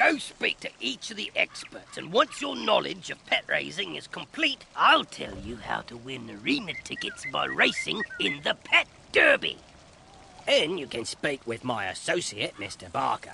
Go speak to each of the experts, and once your knowledge of pet raising is complete, I'll tell you how to win arena tickets by racing in the Pet Derby. And you can speak with my associate, Mr. Barker.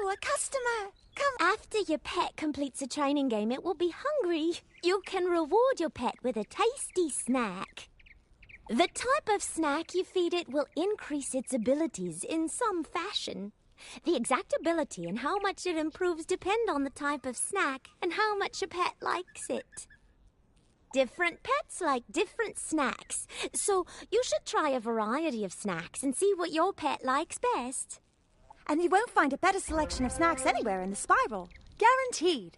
A customer! Come. After your pet completes a training game, it will be hungry. You can reward your pet with a tasty snack. The type of snack you feed it will increase its abilities in some fashion. The exact ability and how much it improves depend on the type of snack and how much a pet likes it. Different pets like different snacks, so you should try a variety of snacks and see what your pet likes best. And you won't find a better selection of snacks anywhere in the Spiral. Guaranteed.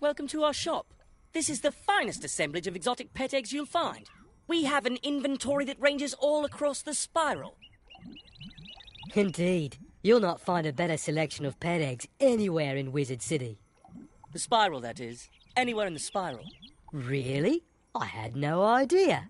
Welcome to our shop. This is the finest assemblage of exotic pet eggs you'll find. We have an inventory that ranges all across the Spiral. Indeed. You'll not find a better selection of pet eggs anywhere in Wizard City. The Spiral, that is. Anywhere in the Spiral. Really? I had no idea.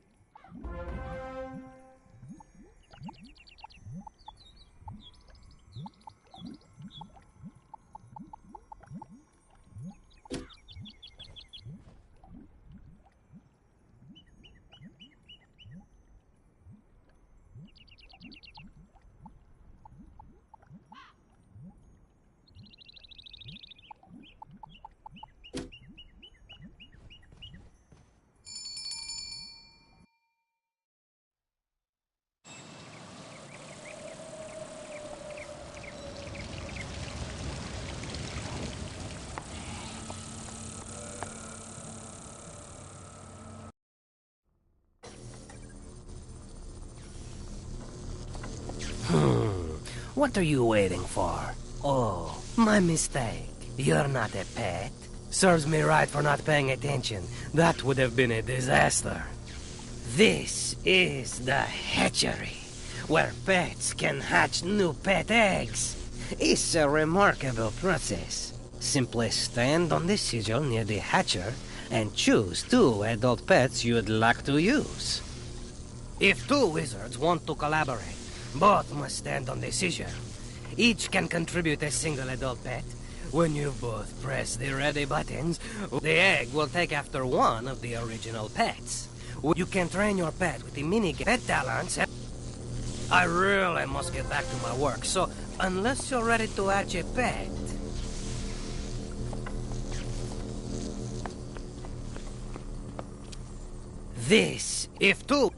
What are you waiting for? Oh, my mistake. You're not a pet. Serves me right for not paying attention. That would have been a disaster. This is the hatchery, where pets can hatch new pet eggs. It's a remarkable process. Simply stand on the sigil near the hatcher and choose 2 adult pets you'd like to use. If 2 wizards want to collaborate, both must stand on the sigil. Each can contribute a single adult pet. When you both press the ready buttons, the egg will take after one of the original pets. You can train your pet with the mini pet talents. I really must get back to my work, so unless you're ready to hatch a pet... This, if 2...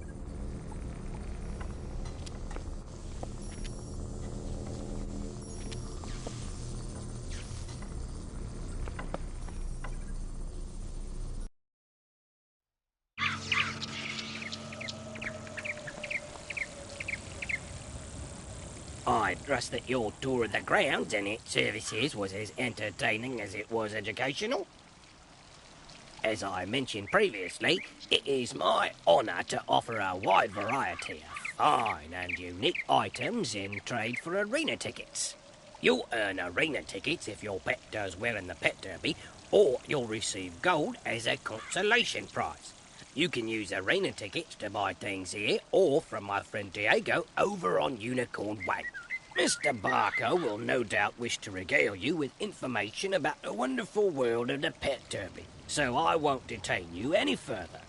I trust that your tour of the grounds and its services was as entertaining as it was educational. As I mentioned previously, it is my honour to offer a wide variety of fine and unique items in trade for arena tickets. You'll earn arena tickets if your pet does well in the Pet Derby, or you'll receive gold as a consolation prize. You can use arena tickets to buy things here or from my friend Diego over on Unicorn Way. Mr. Barker will no doubt wish to regale you with information about the wonderful world of the Pet Derby, so I won't detain you any further.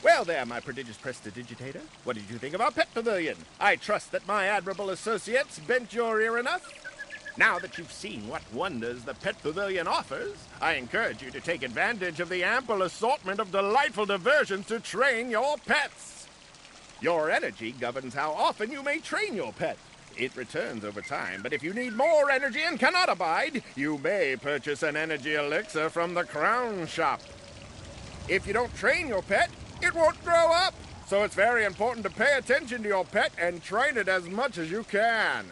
Well there, my prodigious prestidigitator. What did you think of our pet pavilion? I trust that my admirable associates bent your ear enough. Now that you've seen what wonders the pet pavilion offers, I encourage you to take advantage of the ample assortment of delightful diversions to train your pets. Your energy governs how often you may train your pet. It returns over time, but if you need more energy and cannot abide, you may purchase an energy elixir from the Crown Shop. If you don't train your pet, it won't grow up. So it's very important to pay attention to your pet and train it as much as you can.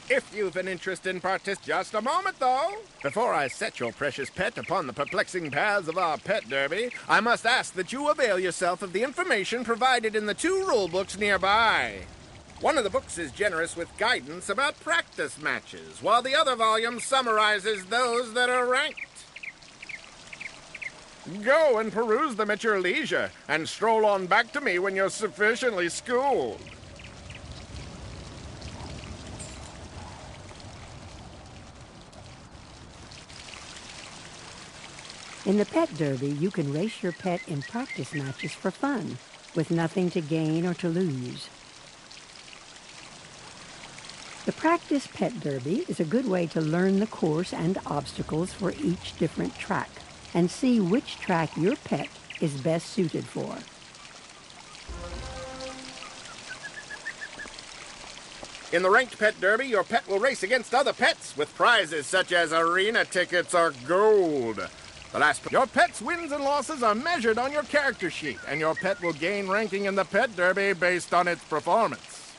If you've an interest in just a moment, though. Before I set your precious pet upon the perplexing paths of our pet derby, I must ask that you avail yourself of the information provided in the 2 rule books nearby. One of the books is generous with guidance about practice matches, while the other volume summarizes those that are ranked. Go and peruse them at your leisure, and stroll on back to me when you're sufficiently schooled. In the Pet Derby, you can race your pet in practice matches for fun, with nothing to gain or to lose. The Practice Pet Derby is a good way to learn the course and obstacles for each different track, and see which track your pet is best suited for. In the Ranked Pet Derby, your pet will race against other pets with prizes such as arena tickets or gold. Your pet's wins and losses are measured on your character sheet, and your pet will gain ranking in the Pet Derby based on its performance.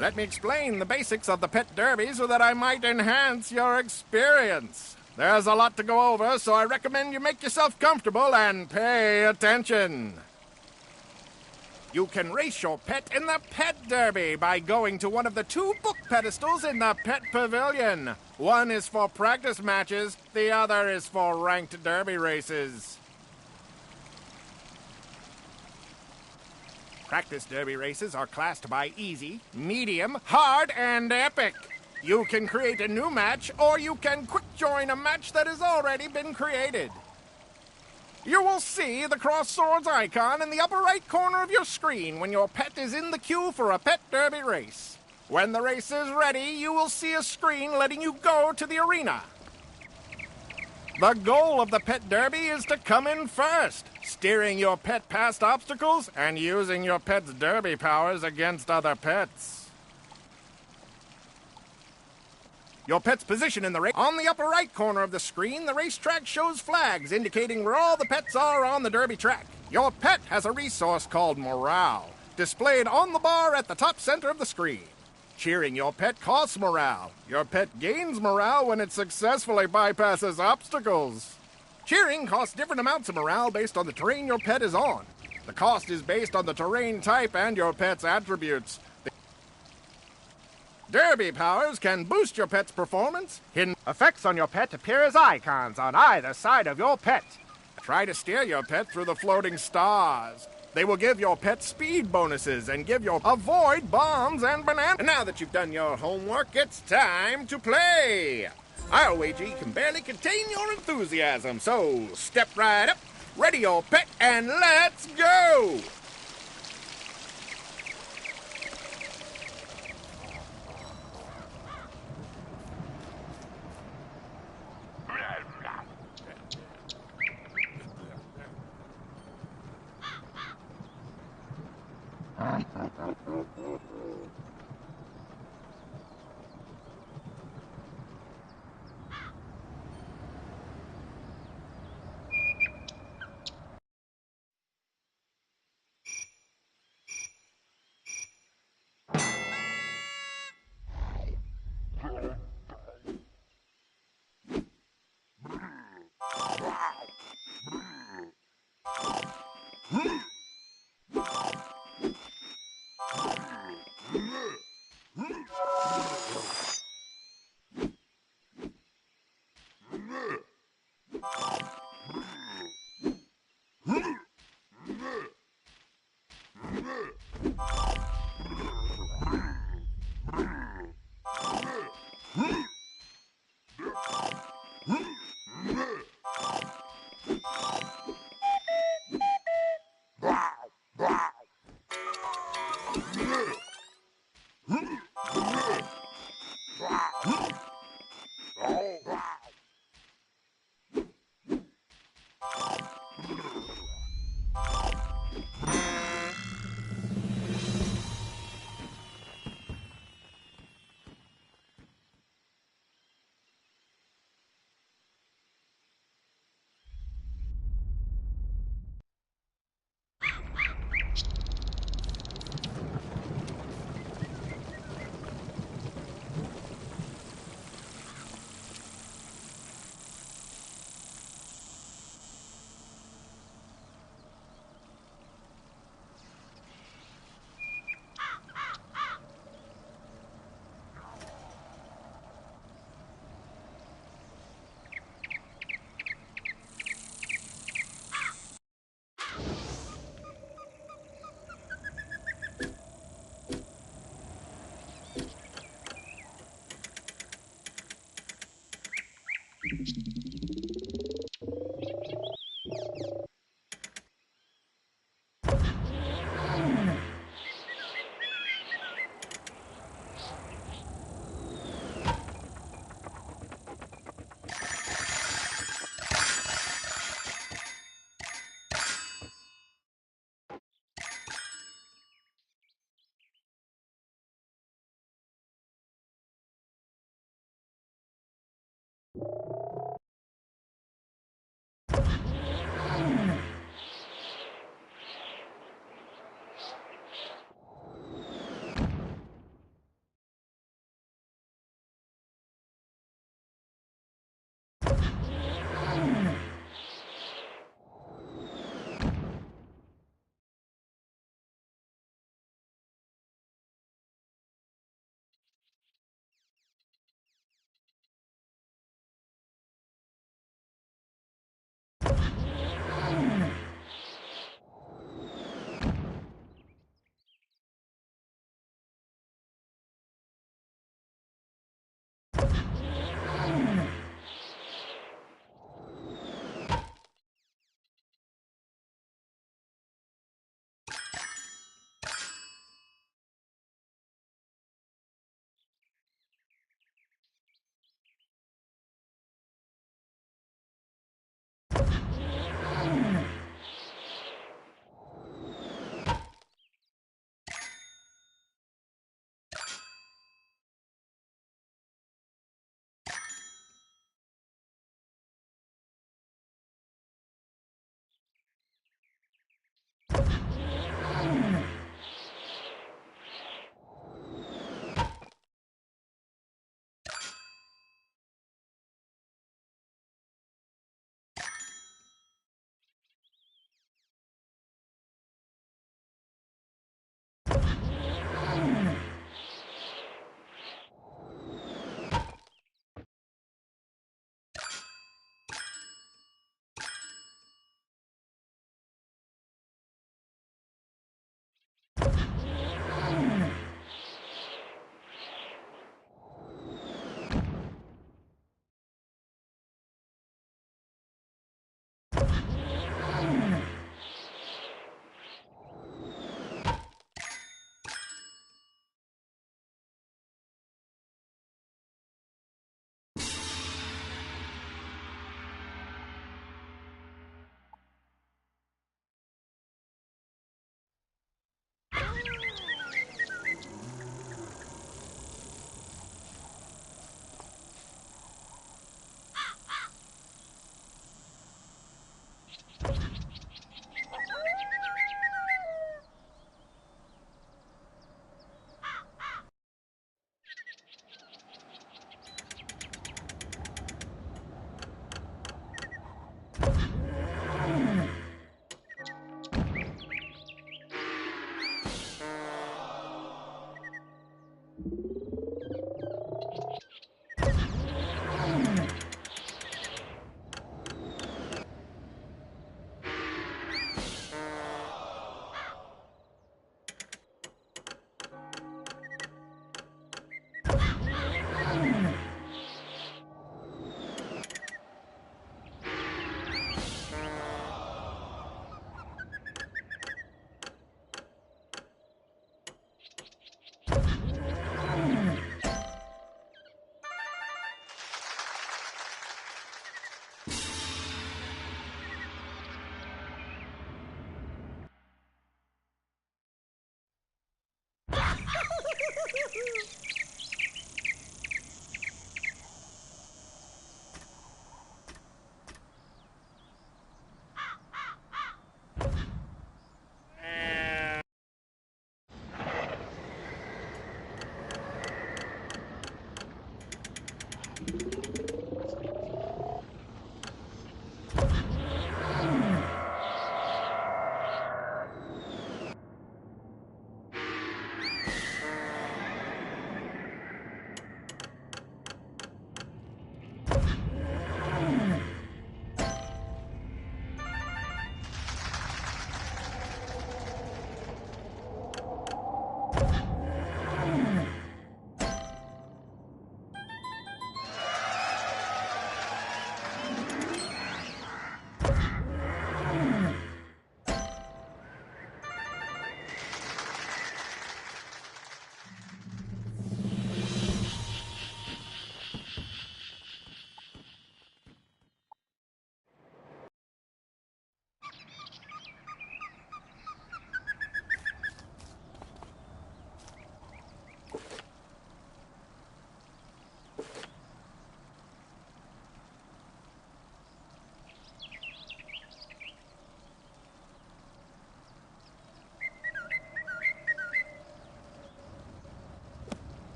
Let me explain the basics of the Pet Derby so that I might enhance your experience. There's a lot to go over, so I recommend you make yourself comfortable and pay attention. You can race your pet in the Pet Derby by going to one of the 2 book pedestals in the Pet Pavilion. One is for practice matches, the other is for ranked derby races. Practice derby races are classed by easy, medium, hard, and epic. You can create a new match, or you can quick join a match that has already been created. You will see the Cross Swords icon in the upper right corner of your screen when your pet is in the queue for a Pet Derby race. When the race is ready, you will see a screen letting you go to the arena. The goal of the Pet Derby is to come in first, steering your pet past obstacles and using your pet's derby powers against other pets. Your pet's position in the race. On the upper right corner of the screen, the racetrack shows flags indicating where all the pets are on the derby track. Your pet has a resource called morale, displayed on the bar at the top center of the screen. Cheering your pet costs morale. Your pet gains morale when it successfully bypasses obstacles. Cheering costs different amounts of morale based on the terrain your pet is on. The cost is based on the terrain type and your pet's attributes. Derby powers can boost your pet's performance. Hidden effects on your pet appear as icons on either side of your pet. Try to steer your pet through the floating stars. They will give your pet speed bonuses and give your avoid bombs and bananas. And now that you've done your homework, it's time to play. I'll wager you can barely contain your enthusiasm, so step right up, ready your pet, and let's go!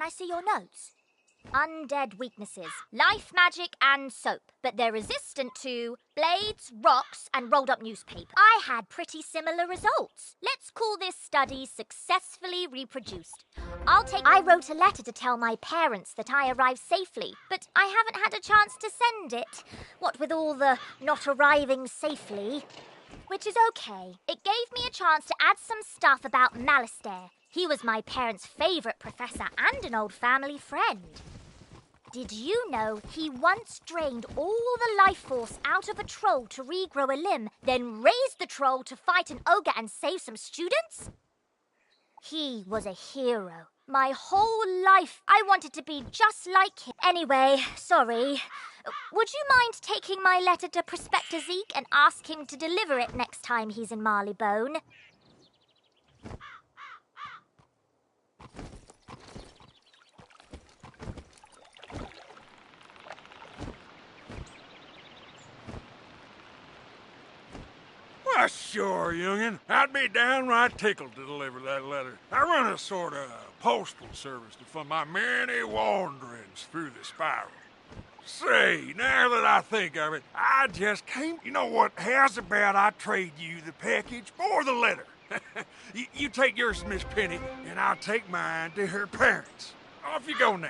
I see your notes? Undead weaknesses, life magic and soap, but they're resistant to blades, rocks and rolled up newspaper. I had pretty similar results. Let's call this study successfully reproduced. I wrote a letter to tell my parents that I arrived safely, but I haven't had a chance to send it. What with all the not arriving safely. Which is okay. It gave me a chance to add some stuff about Malistaire. He was my parents' favourite professor and an old family friend. Did you know he once drained all the life force out of a troll to regrow a limb, then raised the troll to fight an ogre and save some students? He was a hero. My whole life I wanted to be just like him. Anyway, sorry. Would you mind taking my letter to Prospector Zeke and ask him to deliver it next time he's in Marleybone? Why, sure, youngin'. I'd be downright tickled to deliver that letter. I run a sort of postal service to fund my many wanderings through the spiral. Say, now that I think of it, I just can't... You know what? How's about I trade you the package for the letter? you take yours to Miss Penny, and I'll take mine to her parents. Off you go now.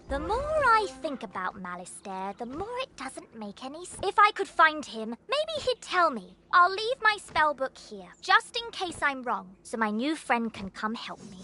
The more I think about Malistaire, the more it doesn't make any sense. If I could find him, maybe he'd tell me. I'll leave my spellbook here, just in case I'm wrong, so my new friend can come help me.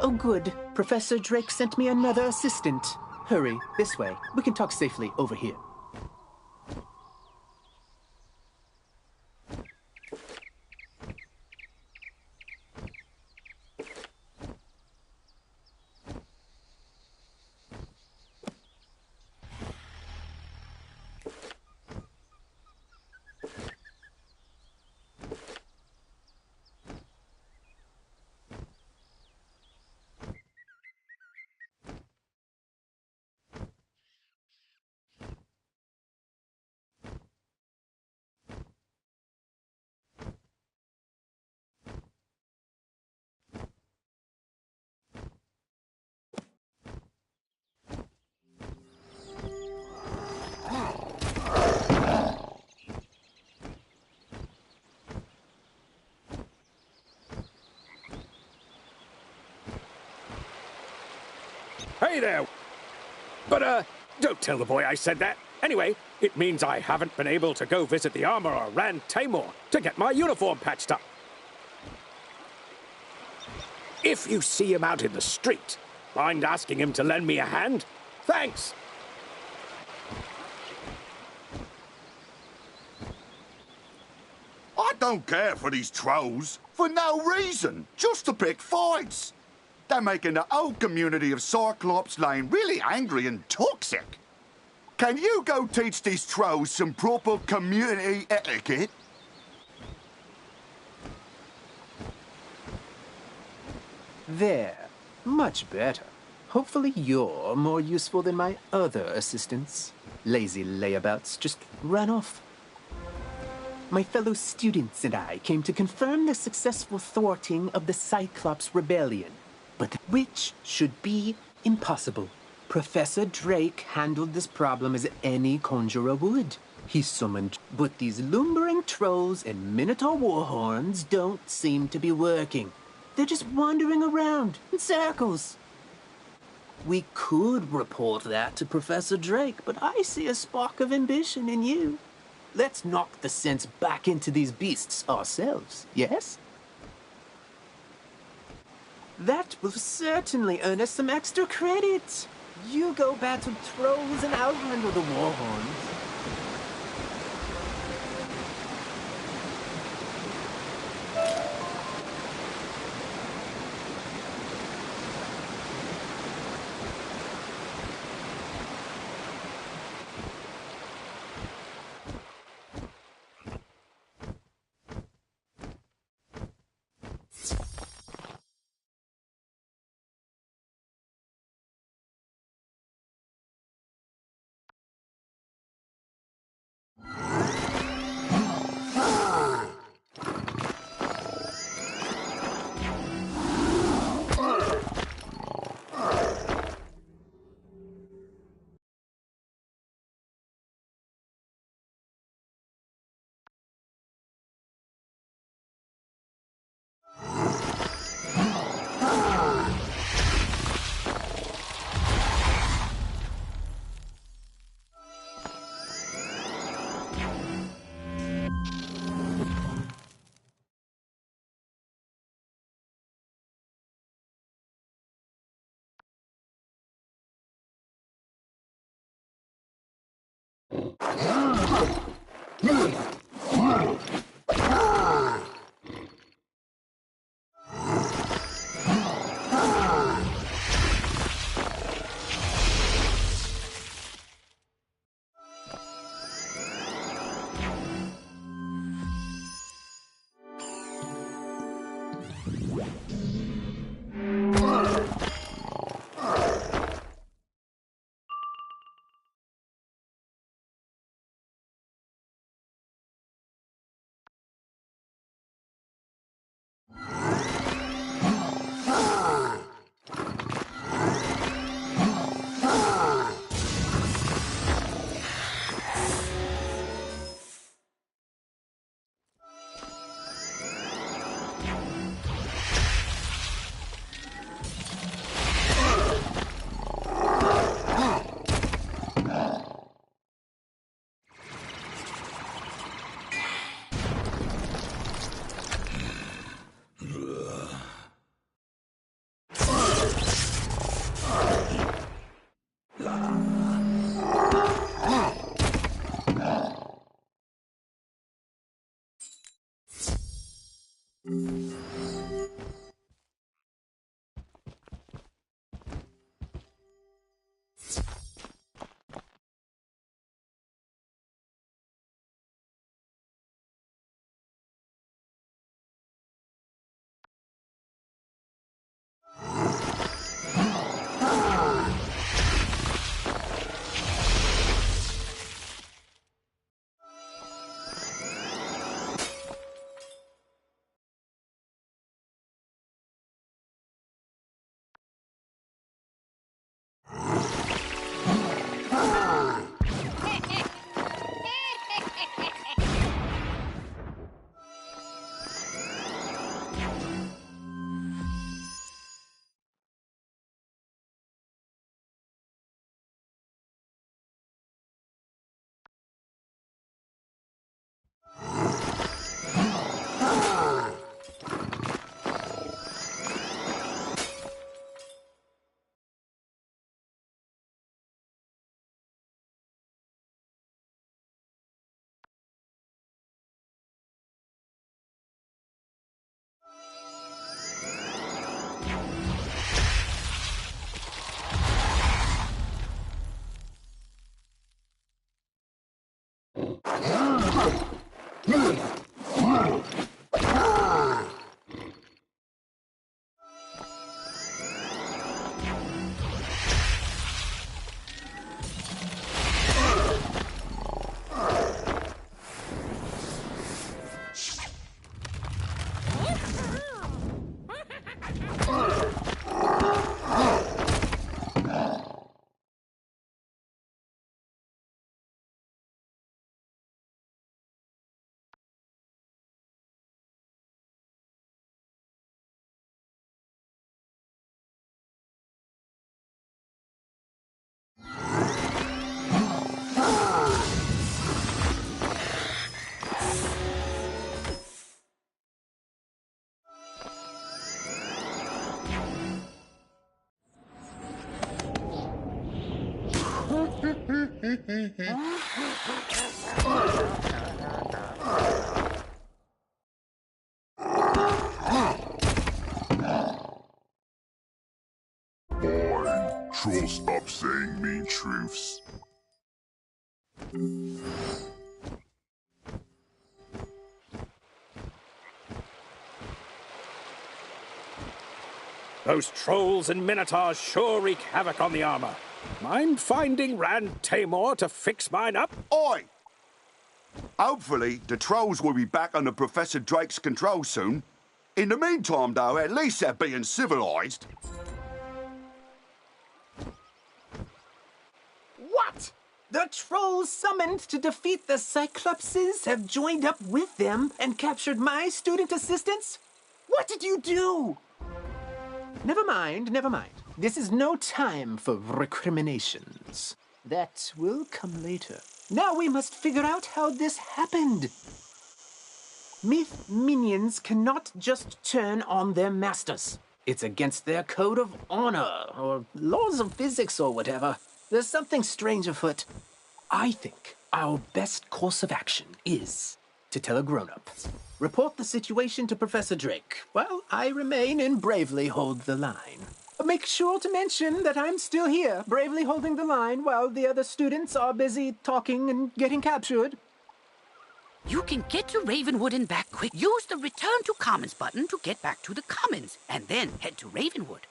Oh, good. Professor Drake sent me another assistant. Hurry, this way. We can talk safely over here. Hey there! But, don't tell the boy I said that. Anyway, it means I haven't been able to go visit the armorer, Rand Tamor, to get my uniform patched up. If you see him out in the street, mind asking him to lend me a hand? Thanks! I don't care for these trolls, for no reason, just to pick fights. They're making the whole community of Cyclops Lane really angry and toxic. Can you go teach these trolls some proper community etiquette? There. Much better. Hopefully you're more useful than my other assistants. Lazy layabouts just run off. My fellow students and I came to confirm the successful thwarting of the Cyclops Rebellion, but which should be impossible. Professor Drake handled this problem as any conjurer would. He summoned, but these lumbering trolls and Minotaur warhorns don't seem to be working. They're just wandering around in circles. We could report that to Professor Drake, but I see a spark of ambition in you. Let's knock the sense back into these beasts ourselves, yes? That will certainly earn us some extra credit. You go battle trolls and I'll handle the warhorns. Troll, stop saying mean truths. Those trolls and minotaurs sure wreak havoc on the armor. Mind finding Rand Tamor to fix mine up? Oi! Hopefully, the trolls will be back under Professor Drake's control soon. In the meantime, though, at least they're being civilized. What? The trolls summoned to defeat the Cyclopses have joined up with them and captured my student assistants? What did you do? Never mind, never mind. This is no time for recriminations. That will come later. Now we must figure out how this happened. Myth minions cannot just turn on their masters. It's against their code of honor, or laws of physics, or whatever. There's something strange afoot. I think our best course of action is to tell a grown-up. Report the situation to Professor Drake, while I remain and bravely hold the line. Make sure to mention that I'm still here, bravely holding the line while the other students are busy talking and getting captured. You can get to Ravenwood and back quick. Use the Return to Commons button to get back to the Commons, and then head to Ravenwood.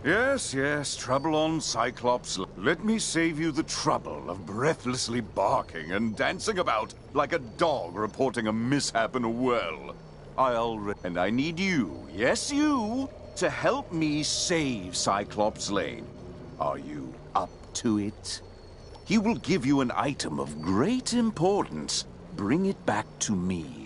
Yes, yes, trouble on Cyclops. Let me save you the trouble of breathlessly barking and dancing about like a dog reporting a mishap in a well. And I need you, yes you, to help me save Cyclops Lane. Are you up to it? He will give you an item of great importance. Bring it back to me.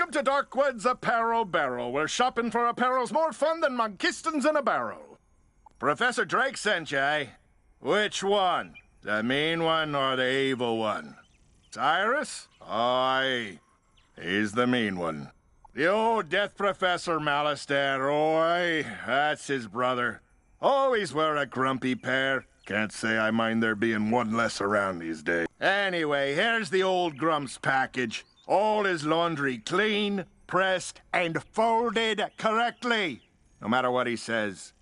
Welcome to Darkwood's Apparel Barrel, where shopping for apparel's more fun than Monkistons in a barrel. Professor Drake sent you, eh? Which one? The mean one or the evil one? Cyrus? Aye. He's the mean one. The old Death Professor Malistaire, oi, that's his brother. Always wear a grumpy pair. Can't say I mind there being one less around these days. Anyway, here's the old Grump's package. All his laundry clean, pressed, and folded correctly. No matter what he says.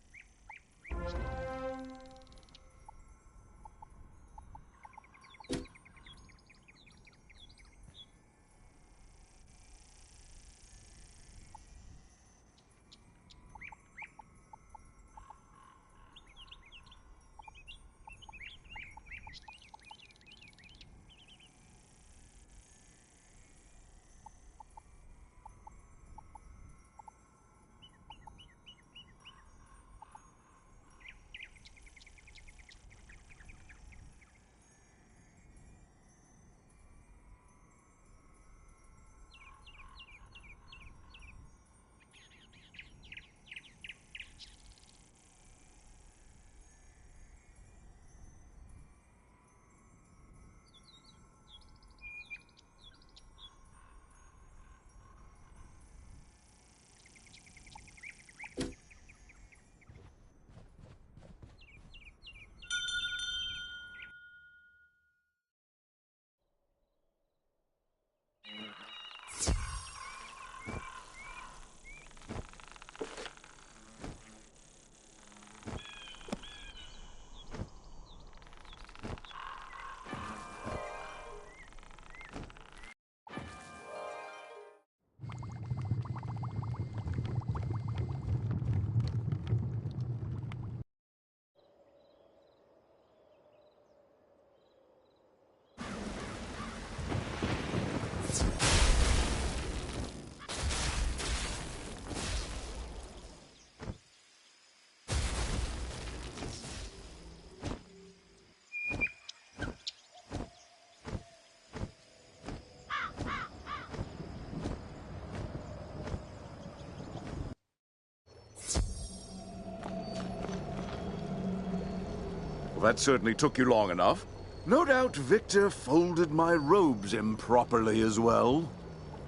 Well, that certainly took you long enough. No doubt Victor folded my robes improperly as well.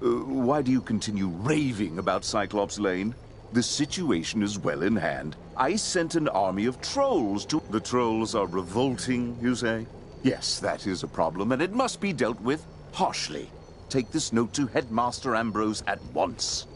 Why do you continue raving about Cyclops Lane? The situation is well in hand. I sent an army of trolls to... The trolls are revolting, you say? Yes, that is a problem, and it must be dealt with harshly. Take this note to Headmaster Ambrose at once.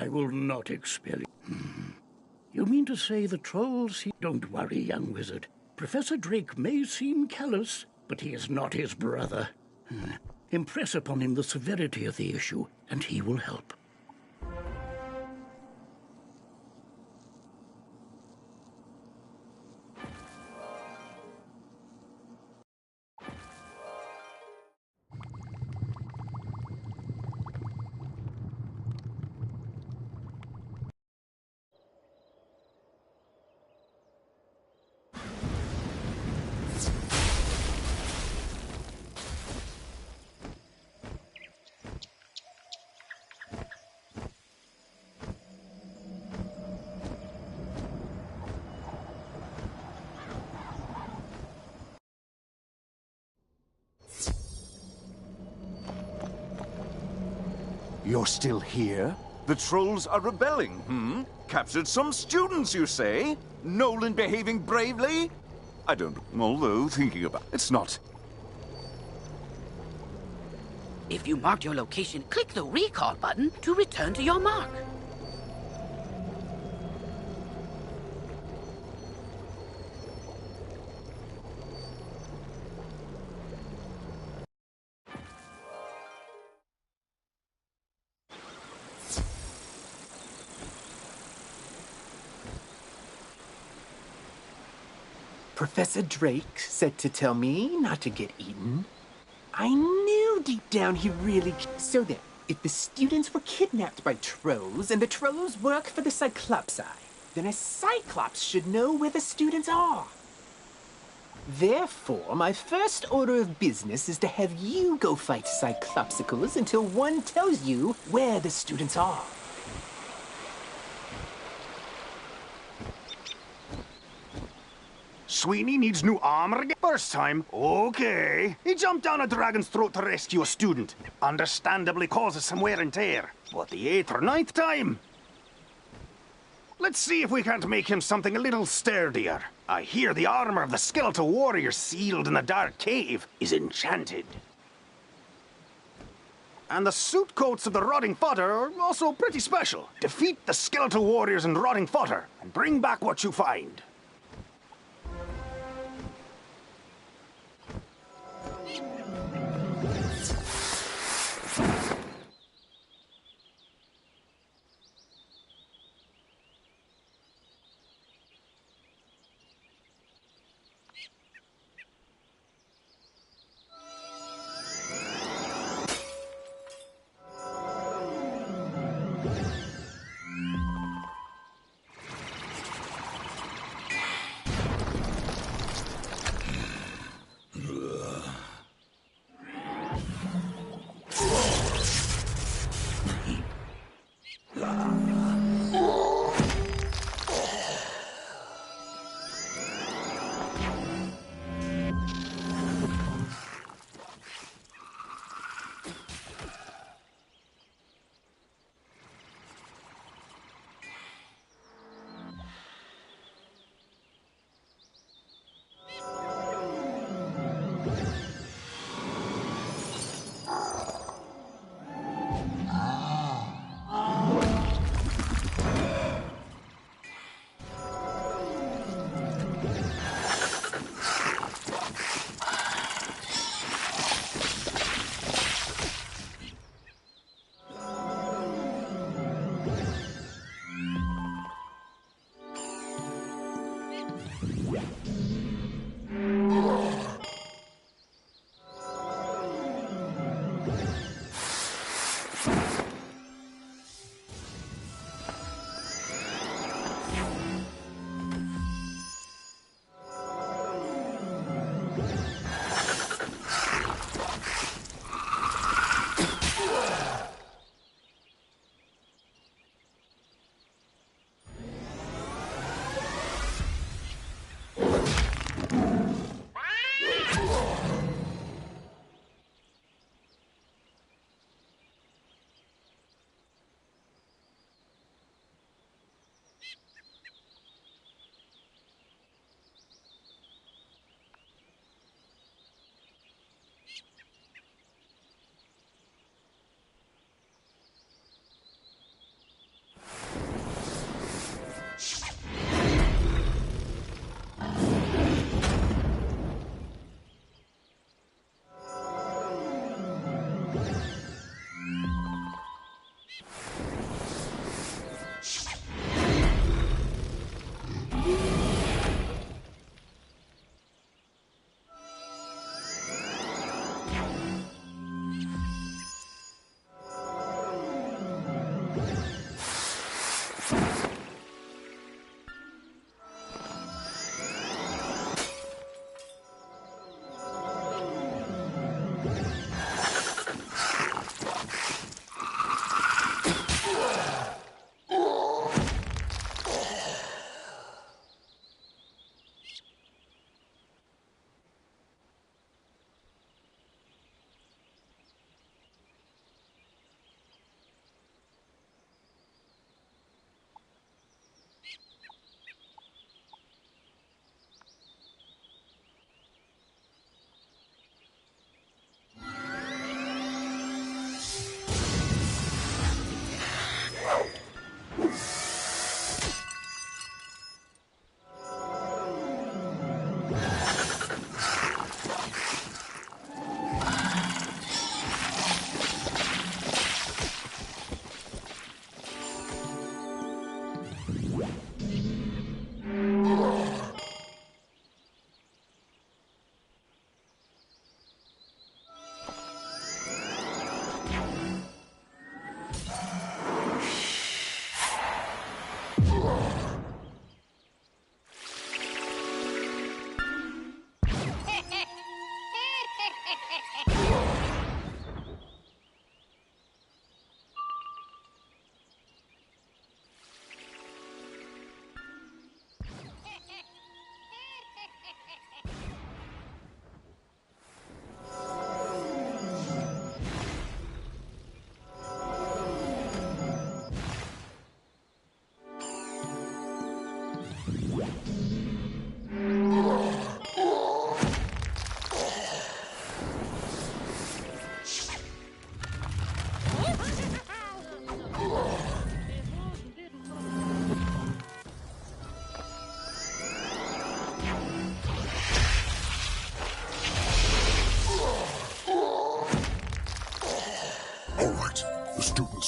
I will not expel you. You mean to say the trolls... Don't worry, young wizard. Professor Drake may seem callous, but he is not his brother. Impress upon him the severity of the issue, and he will help. You're still here? The trolls are rebelling, Captured some students, you say? Nolan behaving bravely? I don't... Although, thinking about... It's not... If you marked your location, click the recall button to return to your mark. Professor Drake said to tell me not to get eaten. I knew deep down he really... So then, if the students were kidnapped by trolls and the trolls work for the Cyclopsi, then a Cyclops should know where the students are. Therefore, my first order of business is to have you go fight Cyclopsicles until one tells you where the students are. Sweeney needs new armor again. First time, okay. He jumped down a dragon's throat to rescue a student. Understandably causes some wear and tear. But the 8th or 9th time? Let's see if we can't make him something a little sturdier. I hear the armor of the skeletal warrior sealed in the dark cave is enchanted. And the suit coats of the rotting fodder are also pretty special. Defeat the skeletal warriors and rotting fodder, and bring back what you find.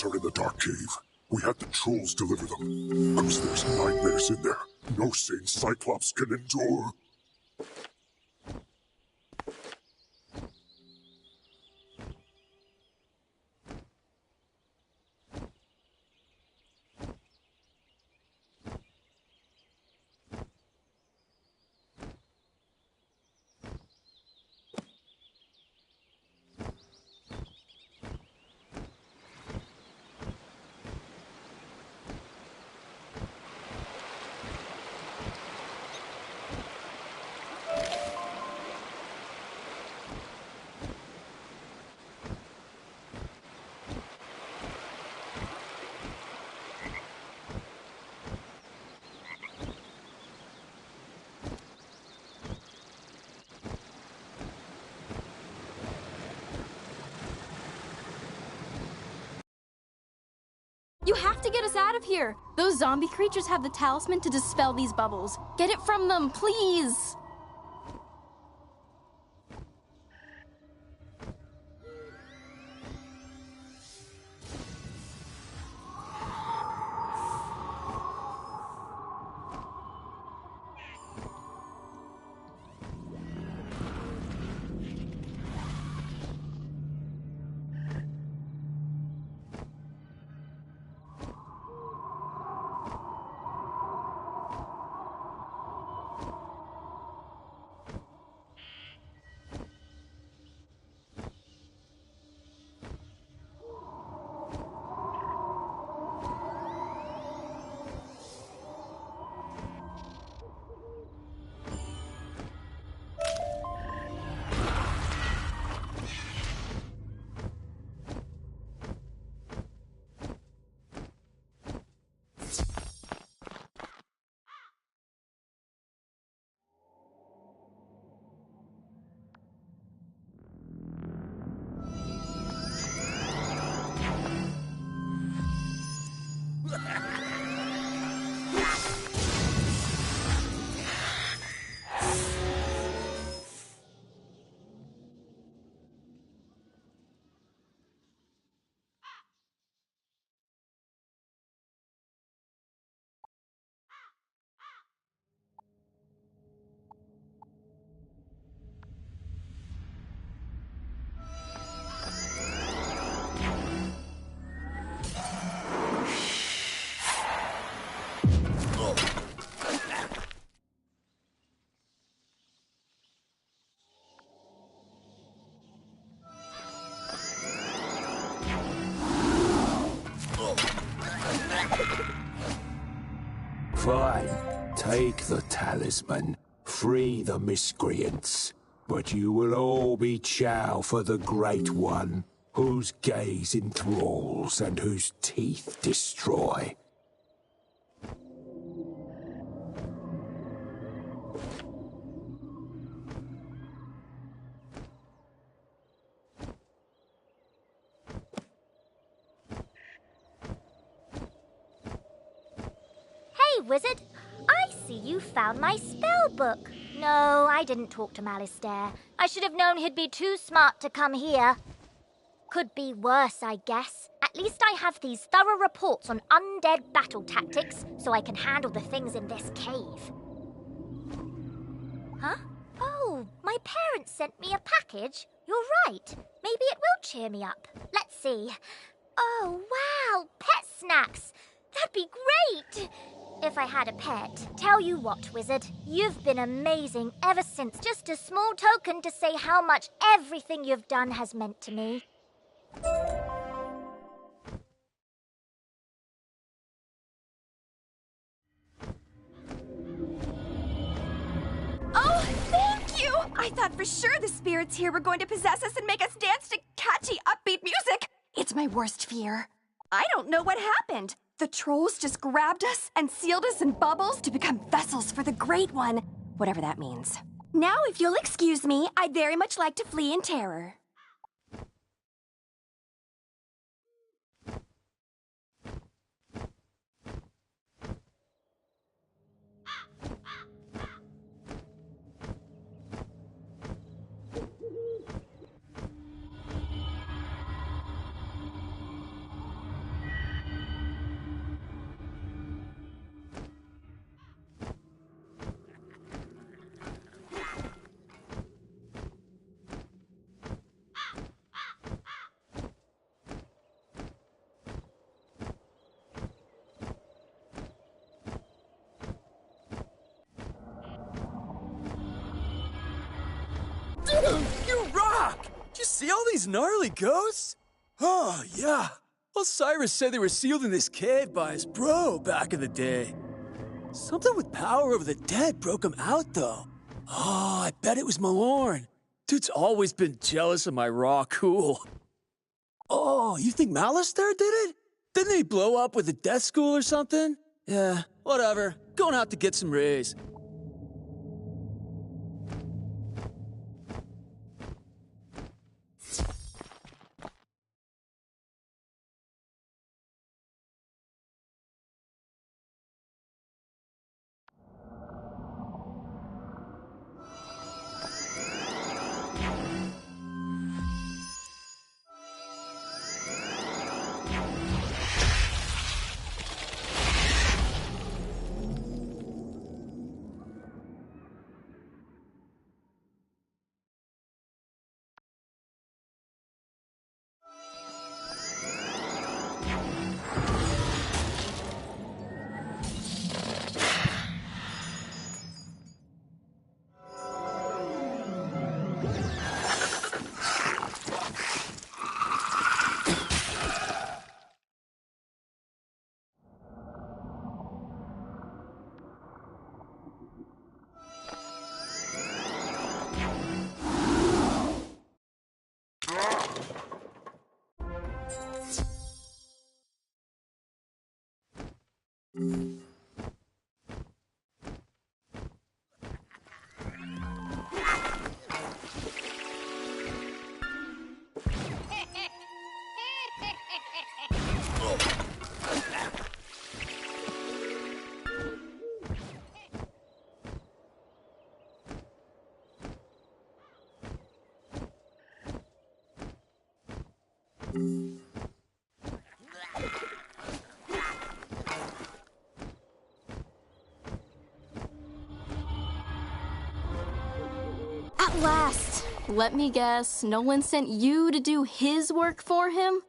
Are in the dark cave. We had the trolls deliver them. Because there's nightmares in there. No sane Cyclops can endure. You have to get us out of here! Those zombie creatures have the talisman to dispel these bubbles. Get it from them, please! Fine. Take the talisman. Free the miscreants. But you will all be chow for the Great One, whose gaze enthralls and whose teeth destroy. Hey, wizard! I see you found my spell book. No, I didn't talk to Malistaire. I should have known he'd be too smart to come here. Could be worse, I guess. At least I have these thorough reports on undead battle tactics, so I can handle the things in this cave. Huh? Oh, my parents sent me a package. You're right. Maybe it will cheer me up. Let's see. Oh, wow, pet snacks. That'd be great. If I had a pet. Tell you what, Wizard, you've been amazing ever since. Just a small token to say how much everything you've done has meant to me. Oh, thank you! I thought for sure the spirits here were going to possess us and make us dance to catchy, upbeat music. It's my worst fear. I don't know what happened. The trolls just grabbed us and sealed us in bubbles to become vessels for the Great One, whatever that means. Now, if you'll excuse me, I'd very much like to flee in terror. Dude, you rock! Did you see all these gnarly ghosts? Oh, yeah. Osiris said they were sealed in this cave by his bro back in the day. Something with power over the dead broke him out, though. Oh, I bet it was Malorn. Dude's always been jealous of my raw cool. Oh, you think Malistaire did it? Didn't he blow up with the death school or something? Yeah, whatever. Going out to get some rays. At last! Let me guess, Nolan sent you to do his work for him?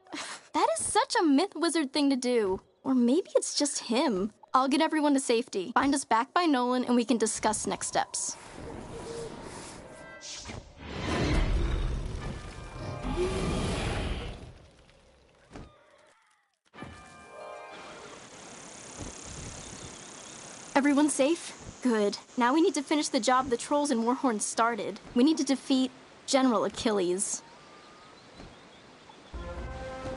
That is such a myth wizard thing to do. Or maybe it's just him. I'll get everyone to safety. Find us back by Nolan and we can discuss next steps. Everyone safe? Good. Now we need to finish the job the trolls and Warhorn started. We need to defeat General Achilles.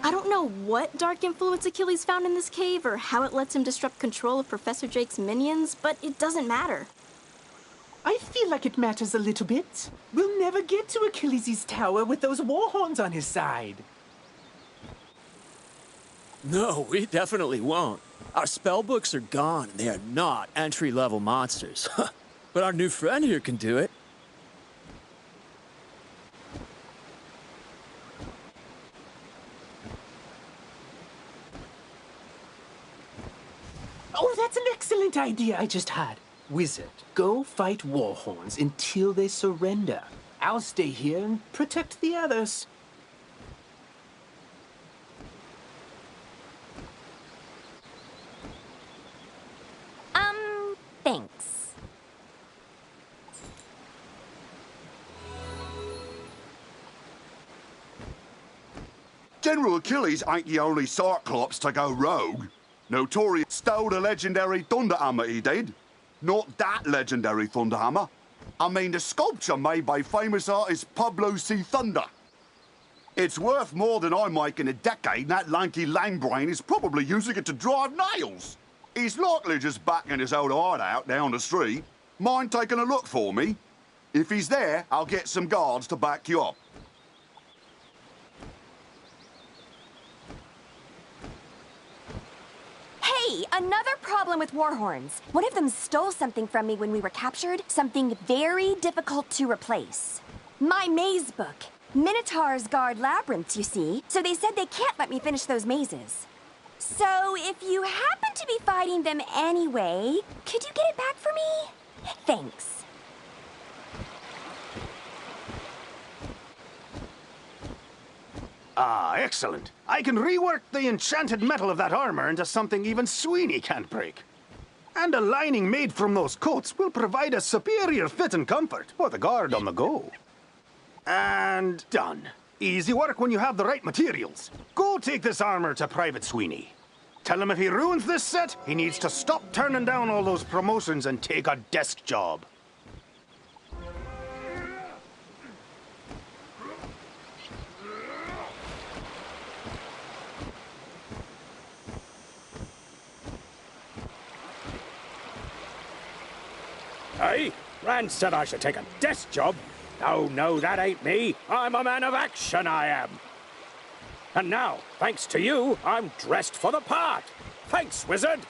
I don't know what dark influence Achilles found in this cave or how it lets him disrupt control of Professor Drake's minions, but it doesn't matter. I feel like it matters a little bit. We'll never get to Achilles' tower with those Warhorns on his side. No, we definitely won't. Our spell books are gone, and they are not entry-level monsters. but our new friend here can do it. Oh, that's an excellent idea I just had. Wizard, go fight Warhorns until they surrender. I'll stay here and protect the others. Thanks. General Achilles ain't the only Cyclops to go rogue. Notorious stole the legendary Thunderhammer, he did. Not that legendary Thunderhammer. I mean the sculpture made by famous artist Pablo C. Thunder. It's worth more than I make in a decade, and that lanky lame-brain is probably using it to drive nails. He's likely just backing his old hideout down the street. Mind taking a look for me? If he's there, I'll get some guards to back you up. Hey, another problem with Warhorns. One of them stole something from me when we were captured, something very difficult to replace. My maze book. Minotaurs guard labyrinths, you see, so they said they can't let me finish those mazes. So if you happen to be fighting them anyway, could you get it back for me? Thanks. Ah, excellent. I can rework the enchanted metal of that armor into something even Sweeney can't break. And a lining made from those coats will provide a superior fit and comfort for the guard on the go. And done. Easy work when you have the right materials. Go take this armor to Private Sweeney. Tell him if he ruins this set, he needs to stop turning down all those promotions and take a desk job. Hey, Rand said I should take a desk job. Oh, no, that ain't me. I'm a man of action, I am. And now, thanks to you, I'm dressed for the part. Thanks, Wizard.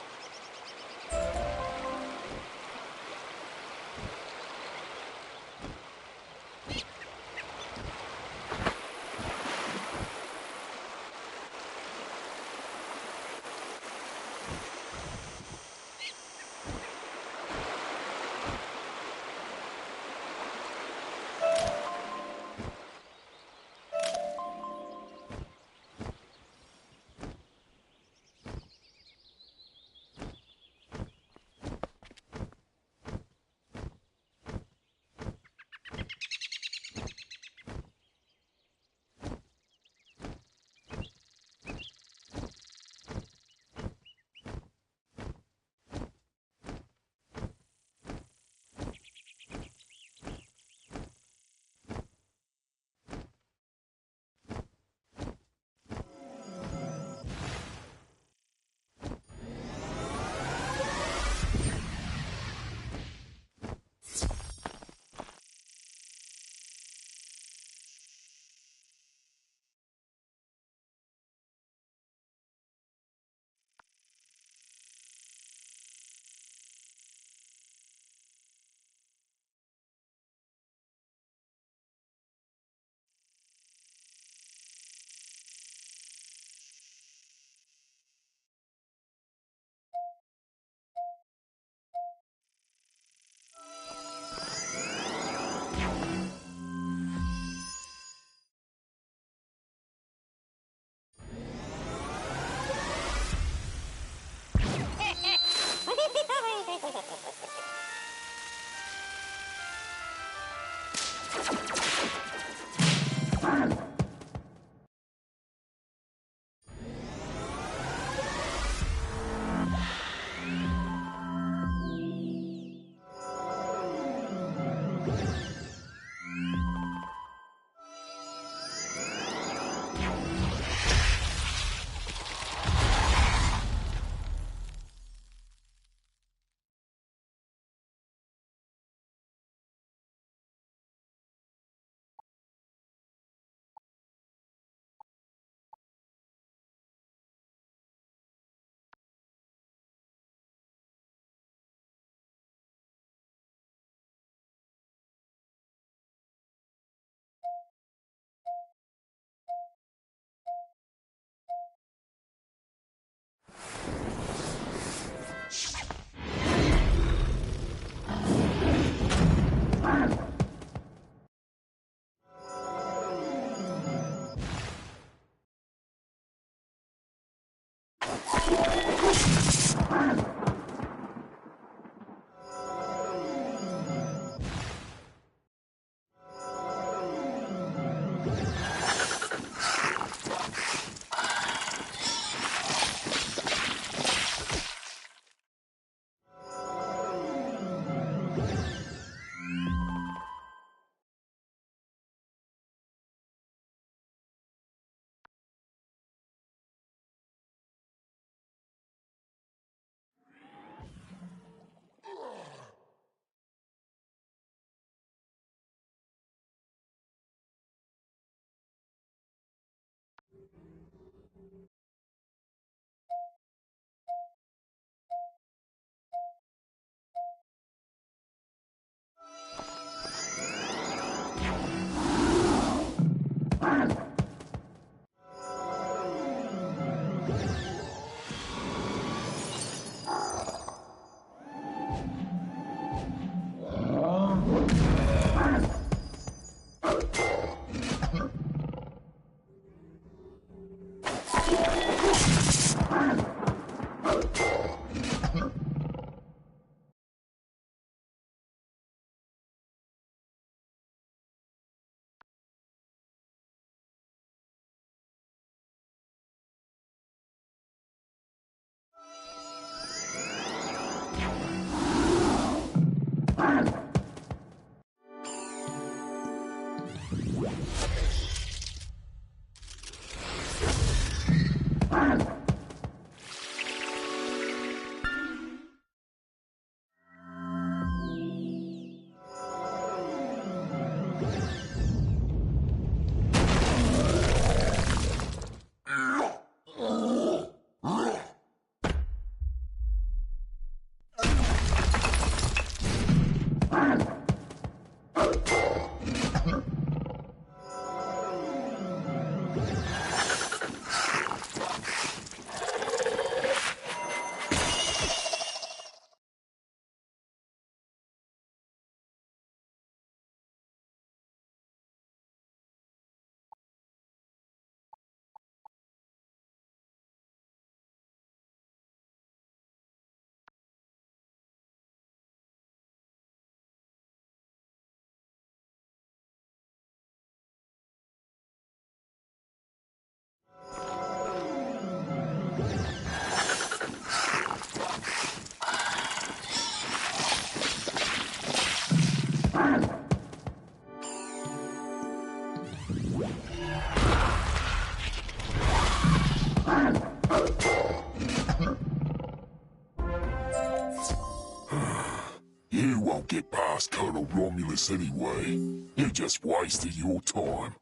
You won't get past Colonel Romulus anyway. You just wasted your time.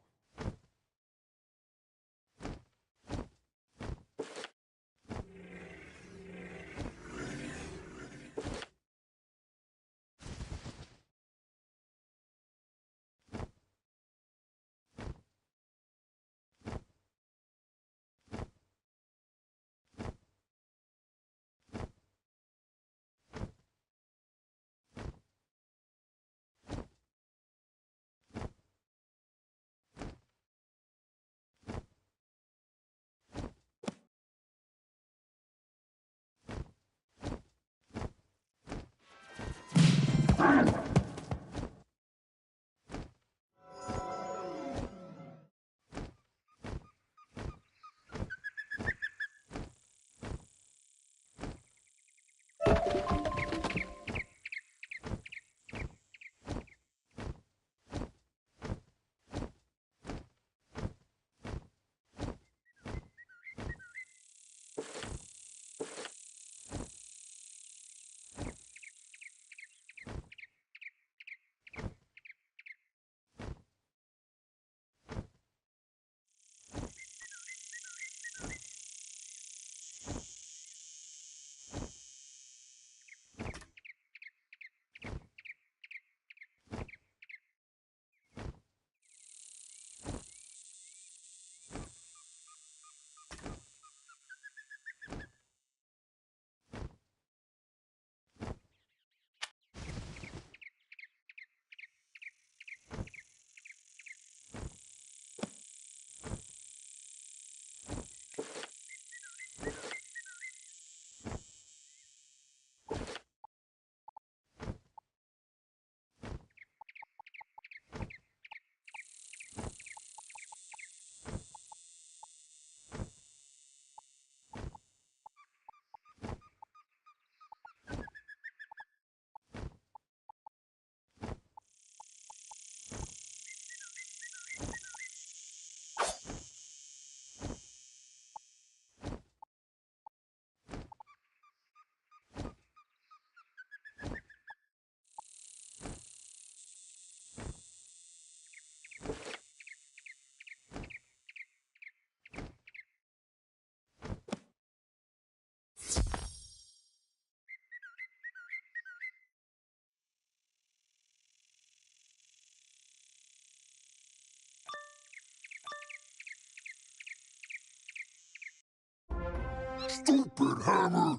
stupid hammer!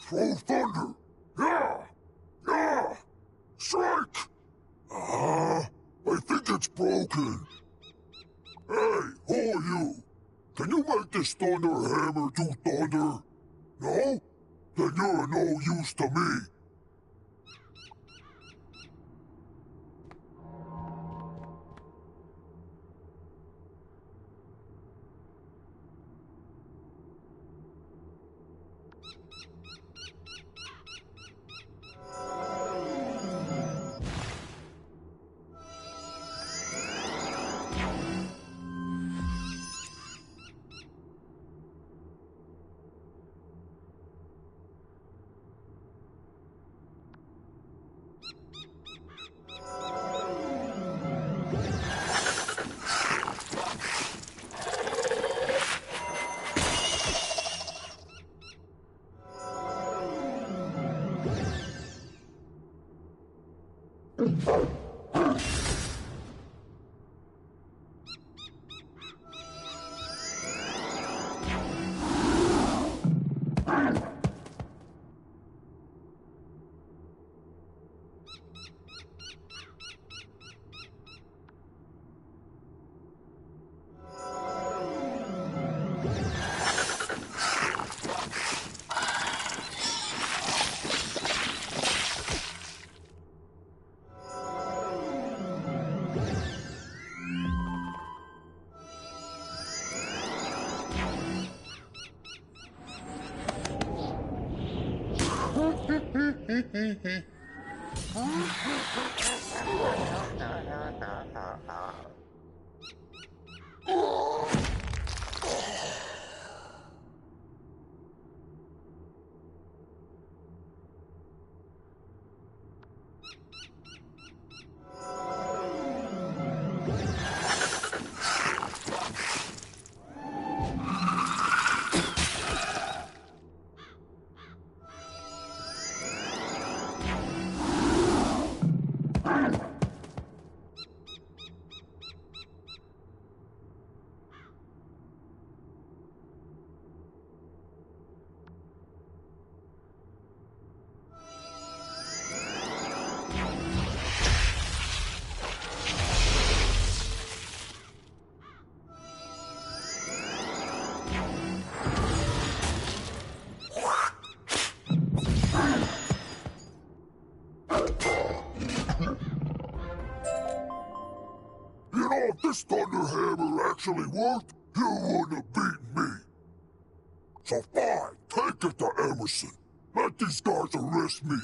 Throw thunder! Yeah! Yeah! Strike! I think it's broken. Hey, who are you? Can you make this thunder hammer do thunder? No? Then you're no use to me. If this thunder hammer actually worked, you wouldn't have beaten me. So fine, take it to Emerson. Let these guys arrest me.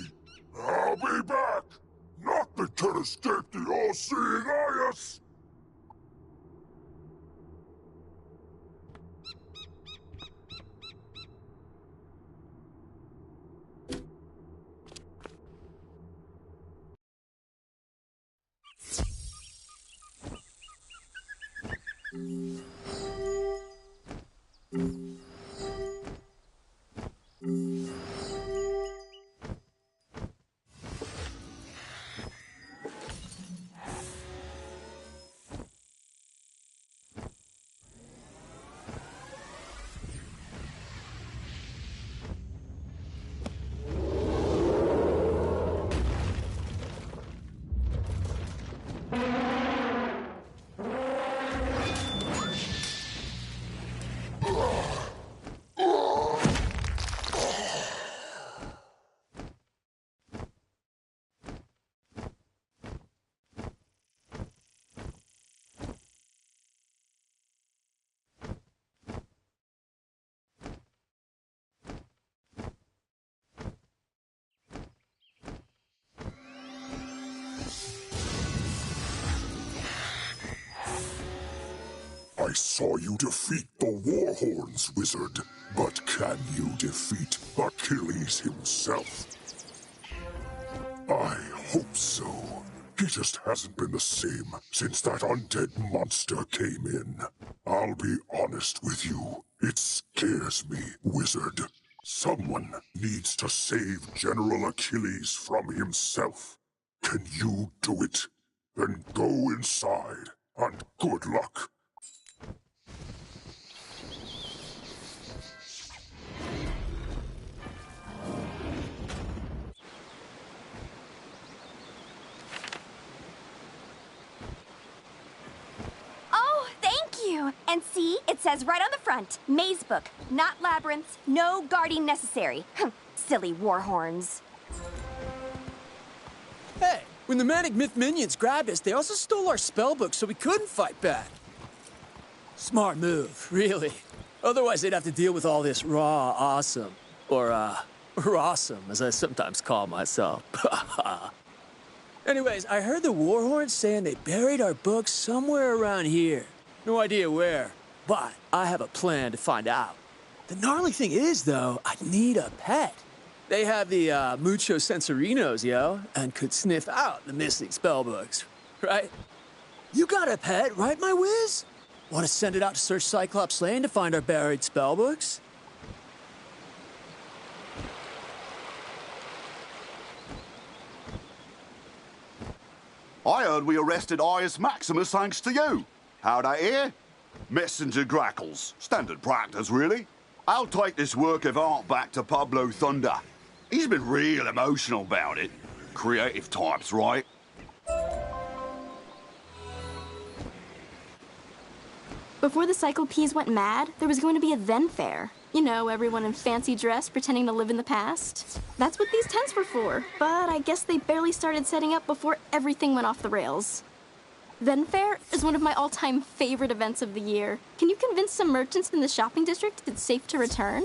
I'll be back. Nothing can escape the all-seeing eyes. I saw you defeat the Warhorns, wizard. But can you defeat Achilles himself? I hope so. He just hasn't been the same since that undead monster came in. I'll be honest with you. It scares me, wizard. Someone needs to save General Achilles from himself. Can you do it? Then go inside, and good luck. And see, it says right on the front, Maze Book, not labyrinths, no guarding necessary. Silly warhorns. Hey, when the Manic Myth minions grabbed us, they also stole our spellbook so we couldn't fight back. Smart move, really. Otherwise, they'd have to deal with all this raw awesome. Or, rawsome, as I sometimes call myself. Anyways, I heard the Warhorns saying they buried our books somewhere around here. No idea where, but I have a plan to find out. The gnarly thing is, though, I need a pet. They have the Mucho Sensorinos, yo, and could sniff out the missing spellbooks, right? You got a pet, right, my whiz? Want to send it out to search Cyclops Lane to find our buried spellbooks? I heard we arrested Ius Maximus thanks to you. How'd I hear? Messenger grackles. Standard practice, really. I'll take this work of art back to Pablo Thunder. He's been real emotional about it. Creative types, right? Before the Cyclopes went mad, there was going to be a then fair. You know, everyone in fancy dress pretending to live in the past. That's what these tents were for, but I guess they barely started setting up before everything went off the rails. Then Fair is one of my all-time favorite events of the year. Can you convince some merchants in the shopping district it's safe to return?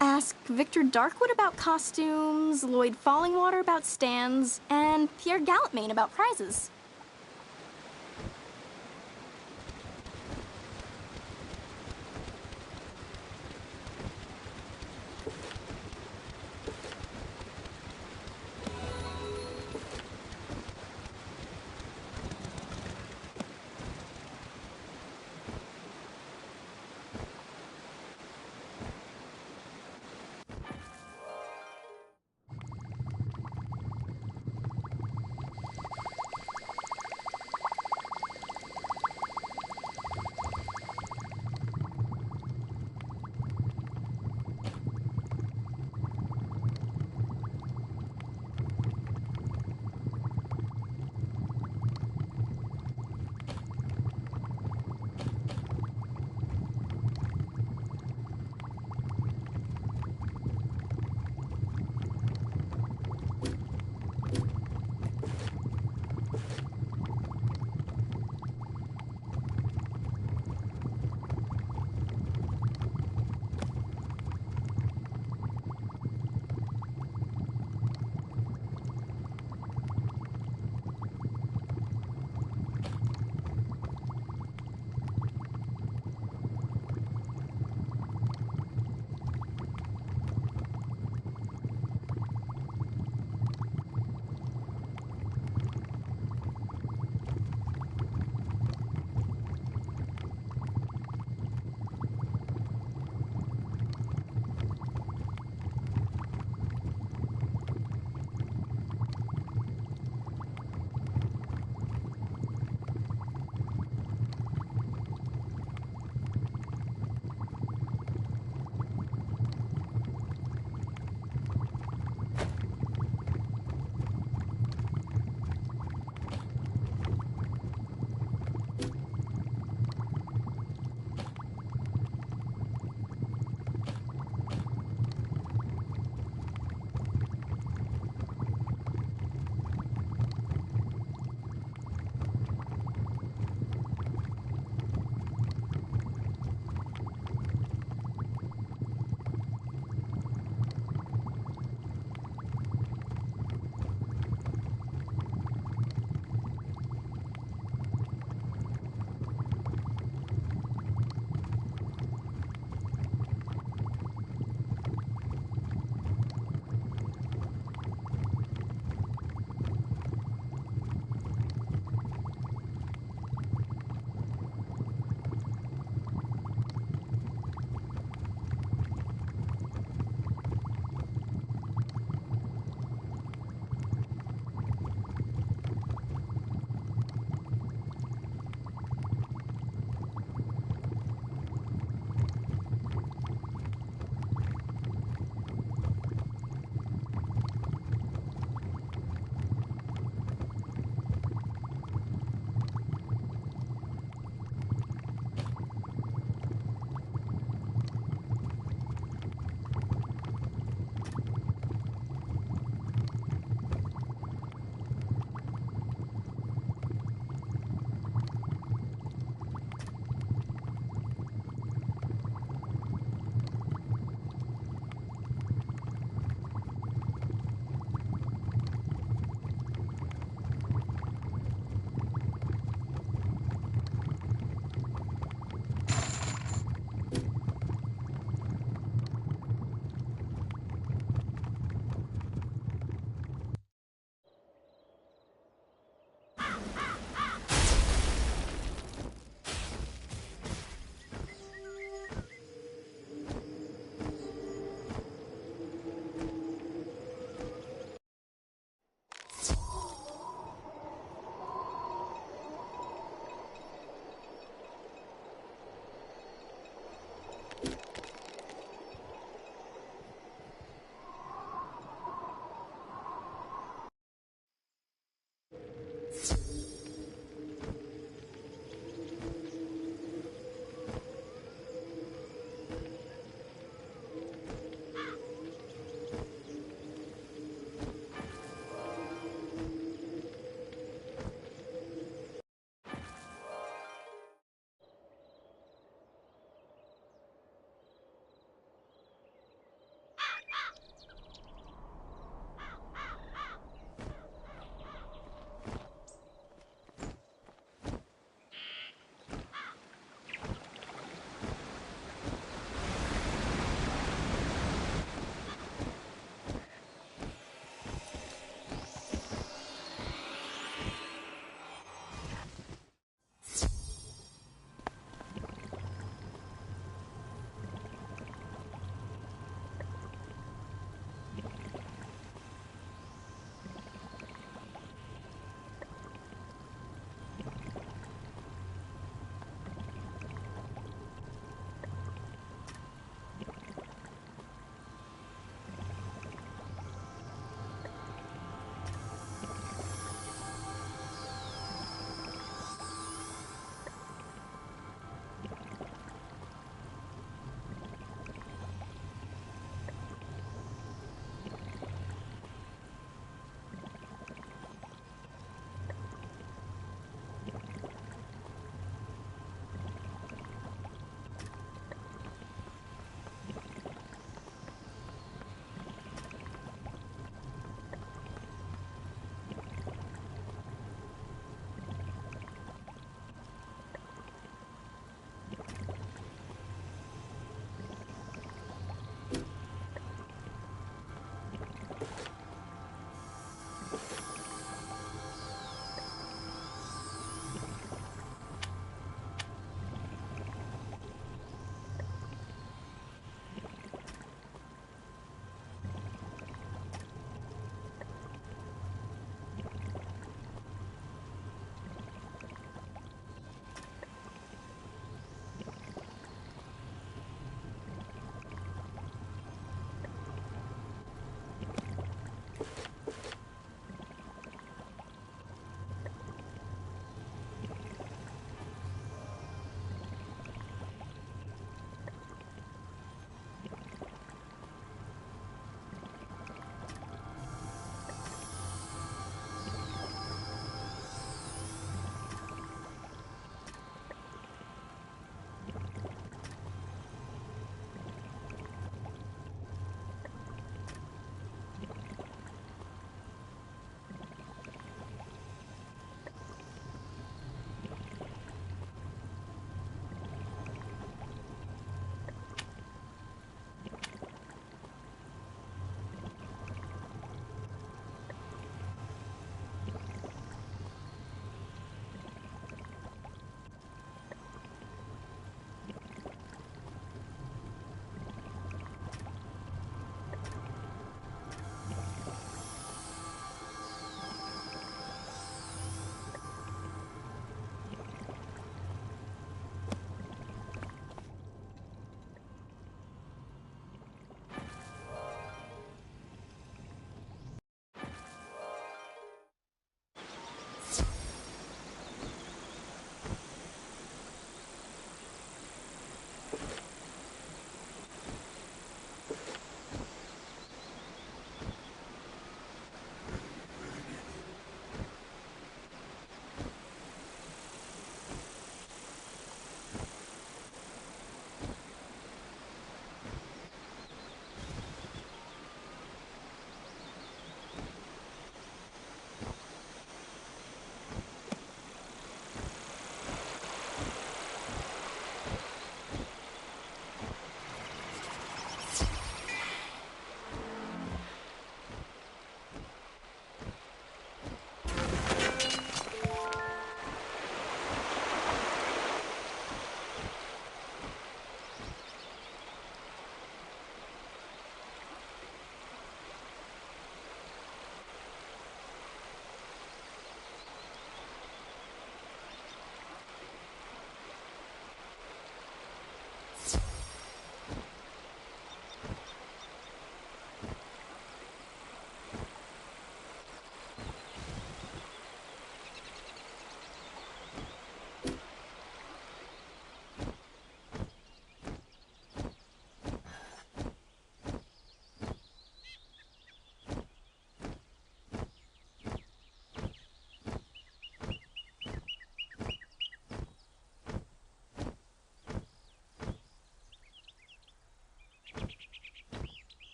Ask Victor Darkwood about costumes, Lloyd Fallingwater about stands, and Pierre Gallantmain about prizes.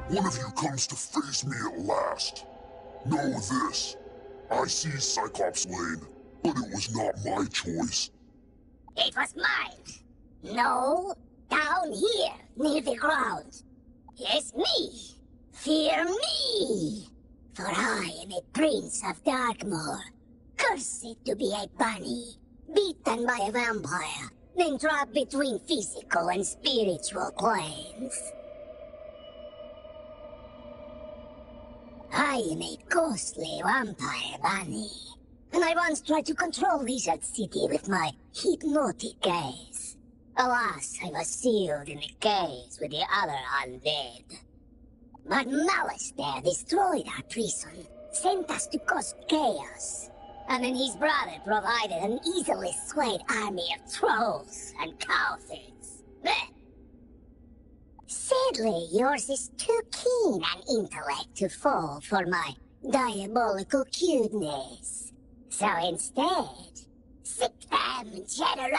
One of you comes to face me at last. Know this. I see Cyclops Lane, but it was not my choice. It was mine. No, down here, near the ground. Yes, me. Fear me. For I am a prince of Darkmoor. Cursed to be a bunny. Beaten by a vampire. Then trapped between physical and spiritual planes. I am a ghostly vampire bunny. And I once tried to control Lizard City with my hypnotic gaze. Alas, I was sealed in a cage with the other undead. But Malice there destroyed our prison, sent us to cause chaos. And then his brother provided an easily swayed army of trolls and cowards. Sadly, yours is too keen an intellect to fall for my diabolical cuteness. So instead, sick them, General!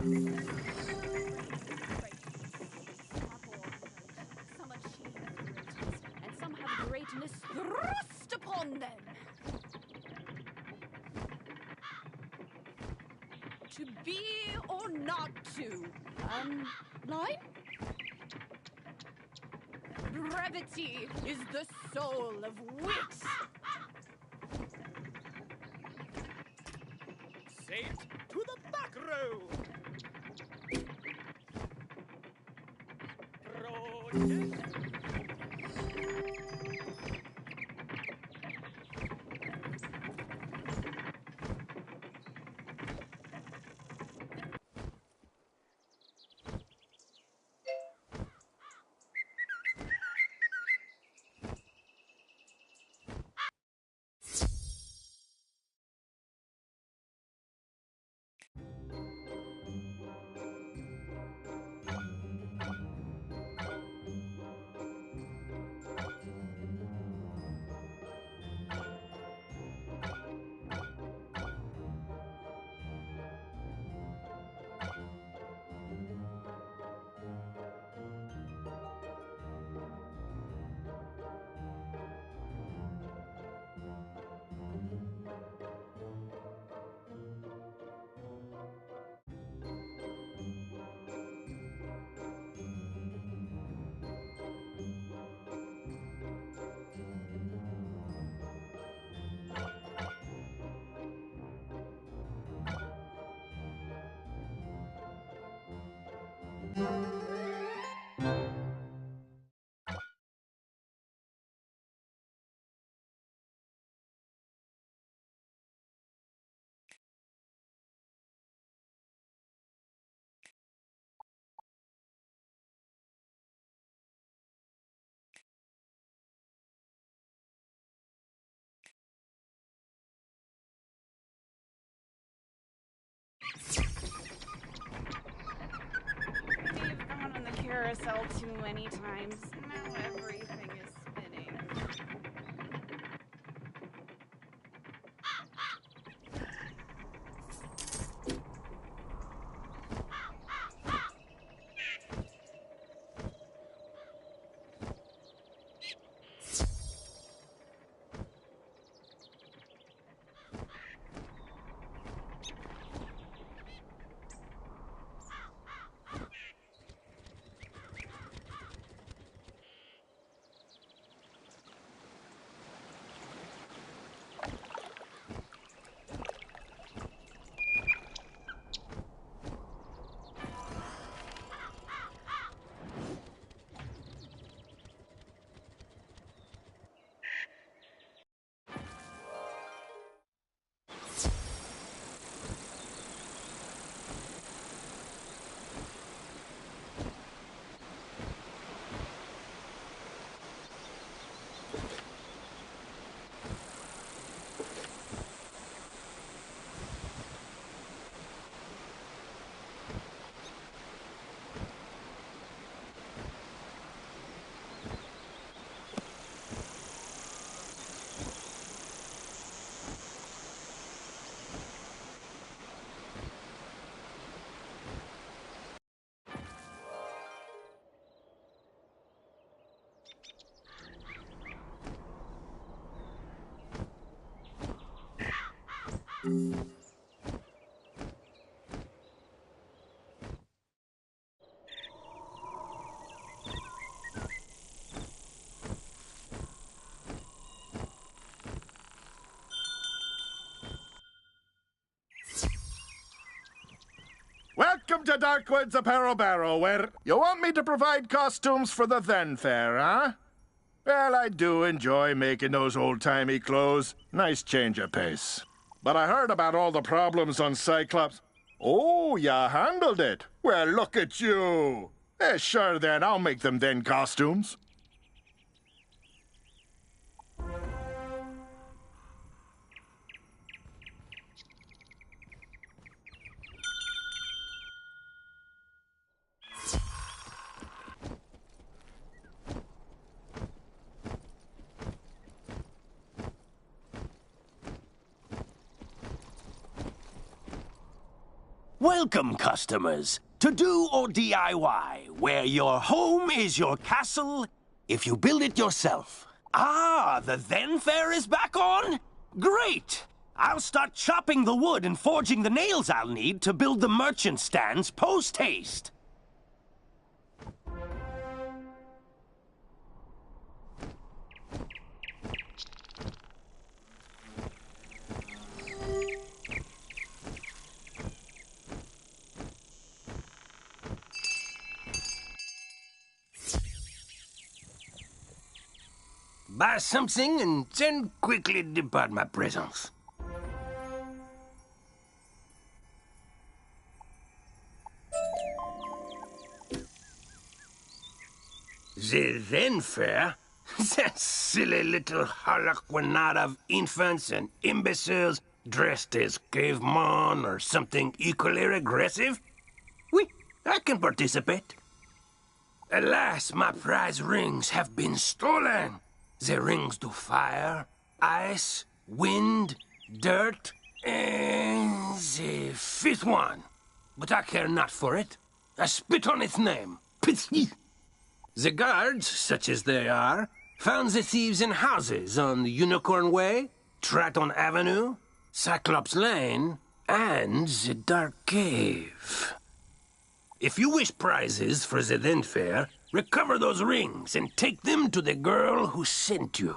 And some have greatness thrust upon them. To be or not to? Line? Brevity is the soul of wit. Saved to the back row. We've gone on the carousel too many times. Now everything is spinning. Welcome to Darkwood's Apparel Barrow, where you want me to provide costumes for the then fair, huh? Well, I do enjoy making those old-timey clothes. Nice change of pace. But I heard about all the problems on Cyclops. Oh, you handled it. Well, look at you. Sure then, I'll make them then costumes. Welcome, customers, to Do or DIY, where your home is your castle if you build it yourself. Ah, the Then Fair is back on? Great! I'll start chopping the wood and forging the nails I'll need to build the merchant stands post-haste. Buy something and then quickly depart my presence. The Then Fair? That silly little harlequinade of infants and imbeciles dressed as cavemen or something equally regressive? Oui, I can participate. Alas, my prize rings have been stolen. The rings do fire, ice, wind, dirt, and the fifth one. But I care not for it. I spit on its name. Pity. The guards, such as they are, found the thieves in houses on the Unicorn Way, Triton Avenue, Cyclops Lane, and the Dark Cave. If you wish prizes for the Then Fair, recover those rings and take them to the girl who sent you.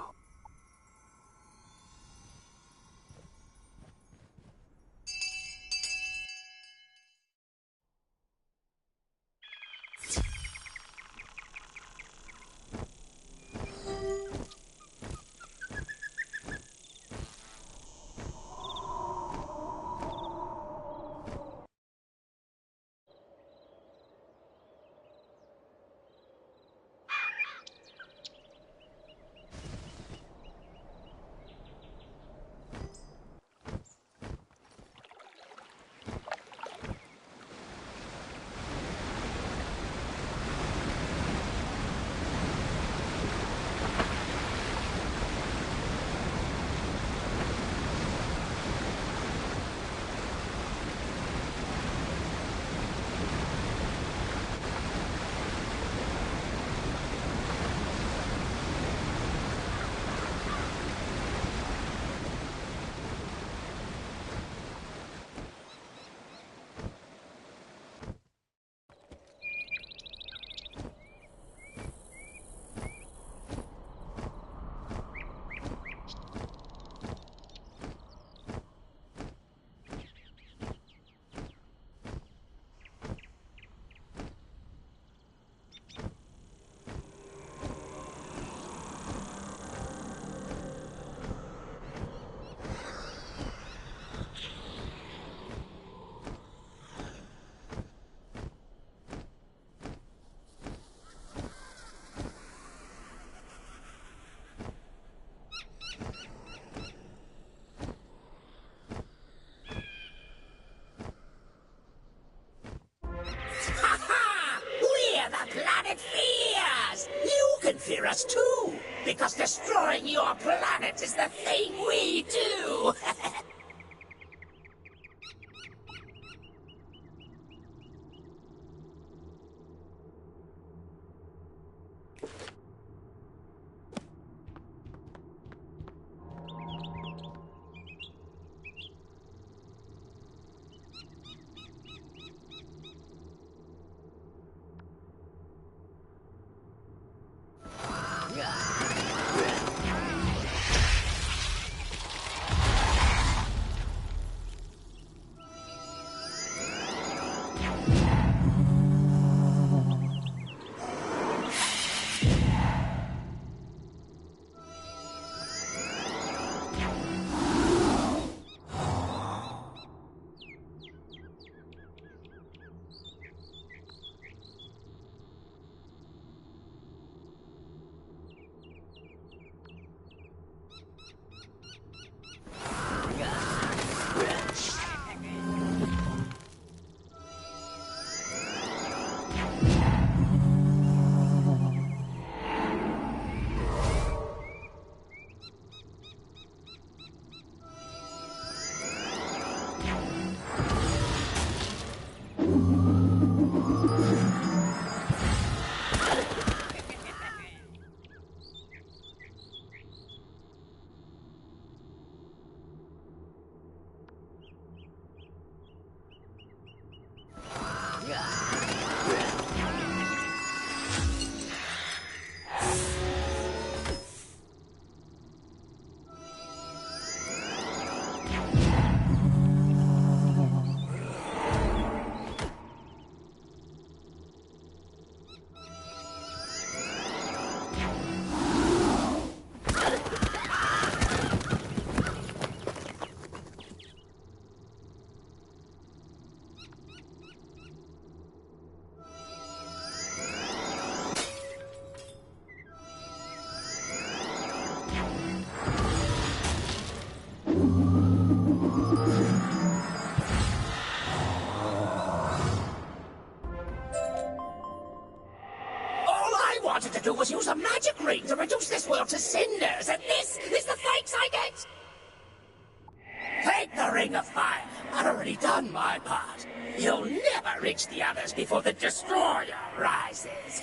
Fear us too, because destroying your planet is the thing we do. wanted to do was use a magic ring to reduce this world to cinders, and this is the thanks I get? Take the Ring of Fire. I've already done my part. You'll never reach the others before the Destroyer rises.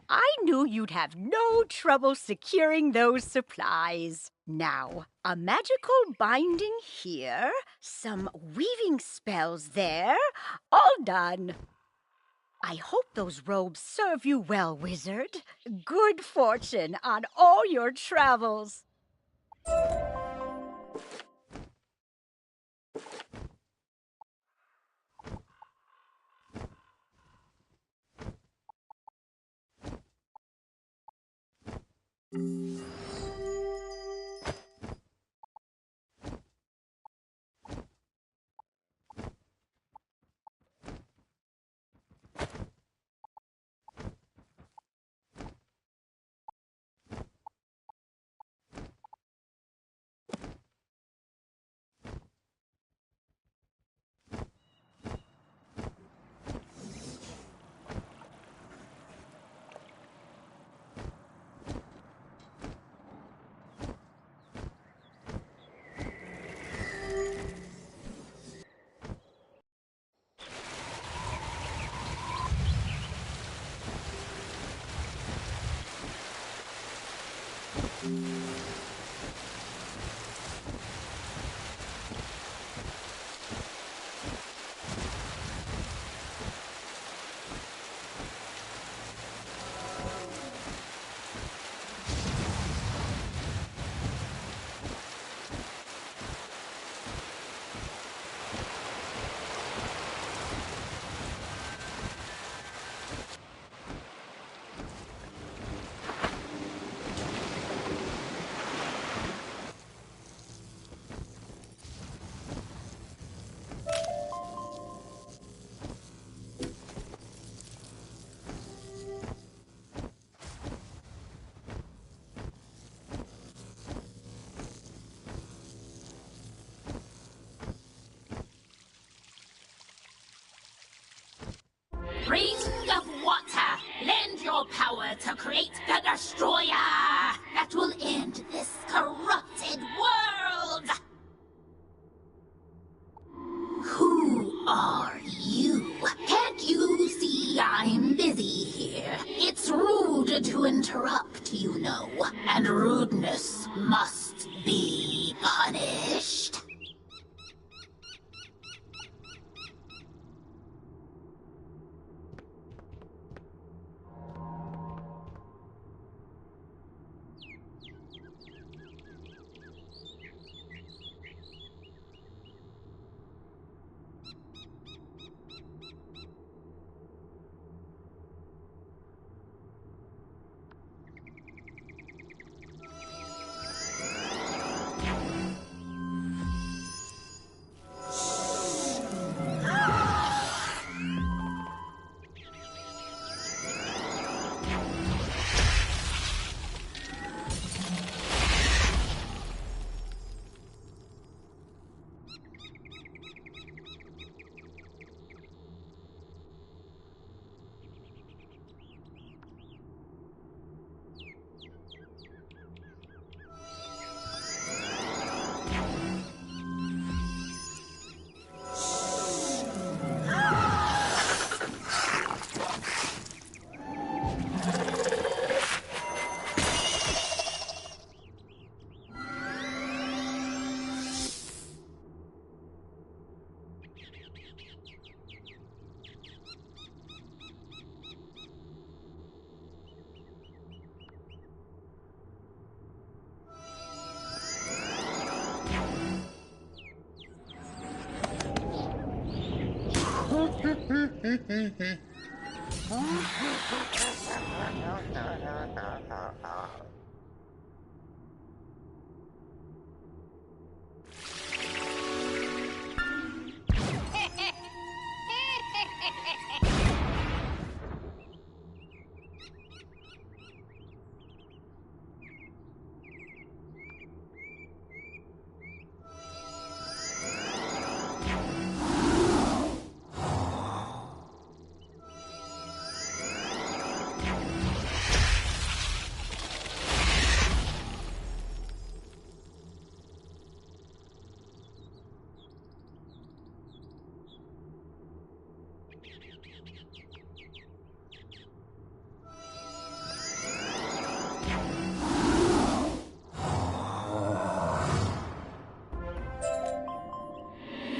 I knew you'd have no trouble securing those supplies. Now, a magical binding here, some weaving spells there, all done. I hope those robes serve you well, wizard. Good fortune on all your travels. Ring of Water, lend your power to create the Destroyer that will end this corrupted world! Who are you? Can't you see I'm busy here? It's rude to to interrupt, you know, and rudeness must be punished.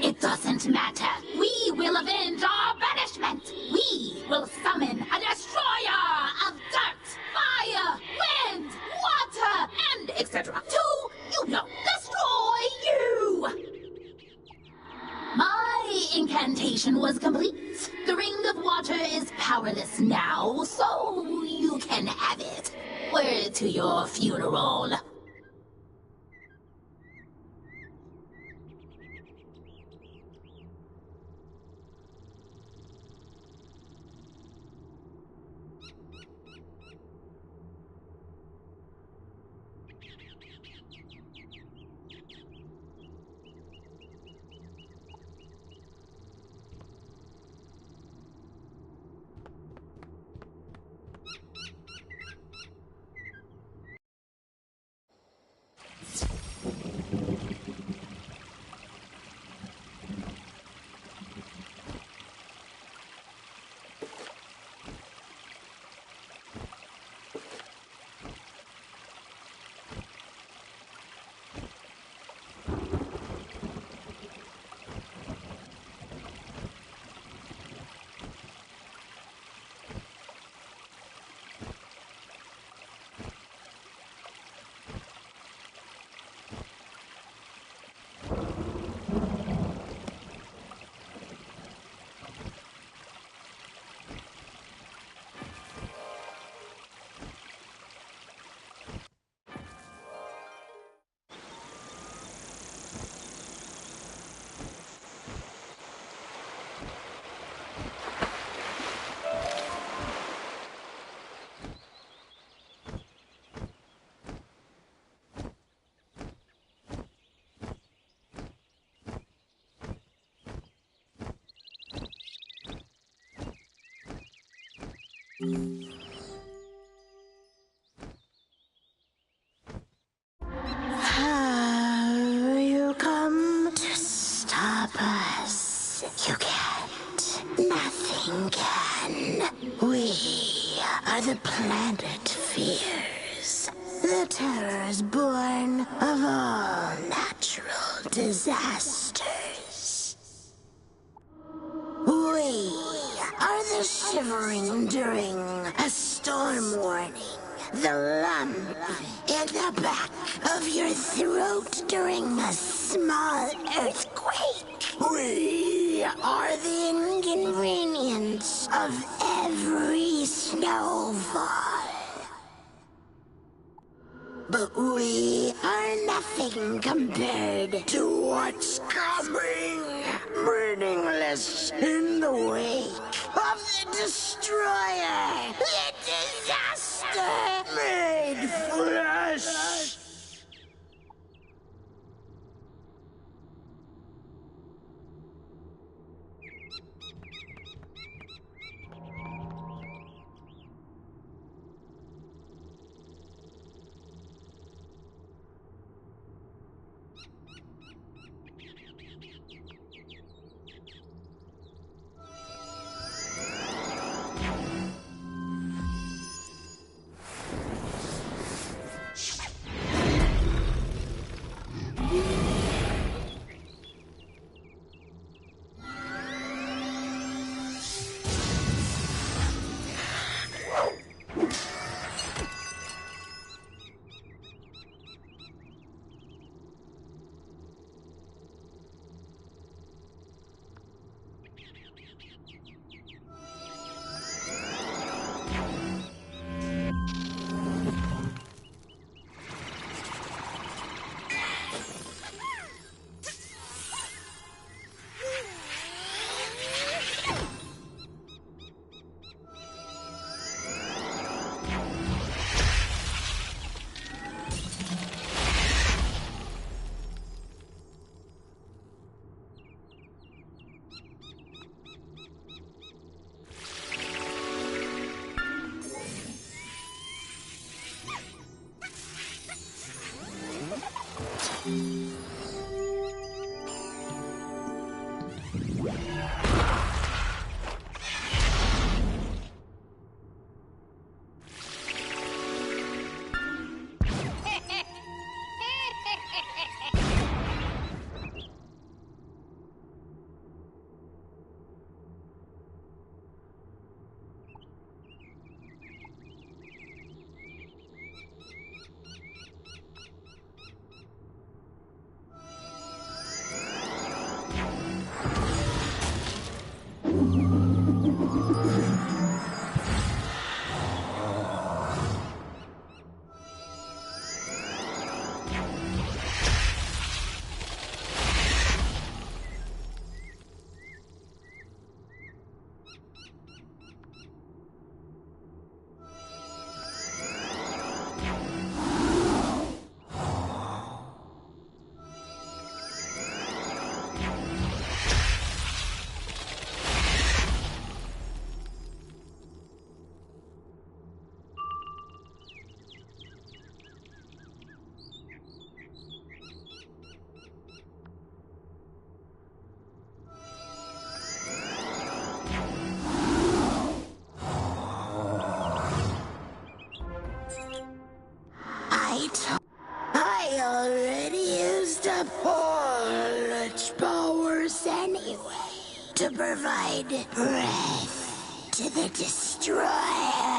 It doesn't matter. We will avenge our banishment. We will summon a destroyer of dirt, fire, wind, water, and etc. to, destroy you. My incantation was complete. The ring of water is powerless now, so you can have it. Word to your funeral. Have you come to stop us? You can't. Nothing can. We are the planet fears. The terrors born of all natural disasters. We are the shivering during a storm warning. The lump in the back of your throat during a small earthquake. We are the inconvenience of every snowfall. But we are nothing compared to what's coming. Meaningless in the wake of the destroyer. The disaster made flesh. I already used up all its powers anyway to provide breath to the destroyer.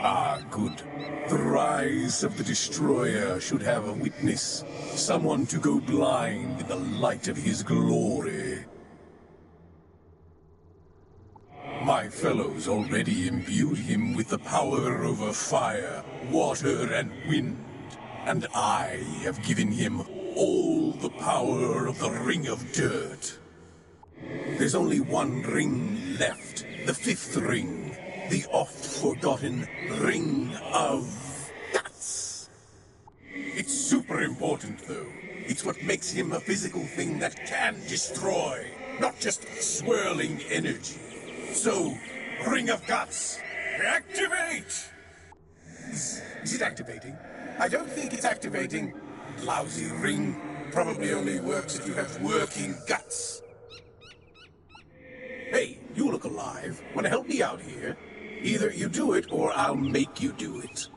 Ah, good. The rise of the Destroyer should have a witness. Someone to go blind in the light of his glory. My fellows already imbued him with the power over fire, water, and wind. And I have given him all the power of the Ring of Dirt. There's only one ring left, the 5th ring, the oft-forgotten Ring of Guts. It's super important, though. It's what makes him a physical thing that can destroy, not just swirling energy. So, Ring of Guts, activate! Is it activating? I don't think it's activating. Lousy ring. Probably only works if you have working guts. Hey, you look alive. Want to help me out here? Either you do it, or I'll make you do it.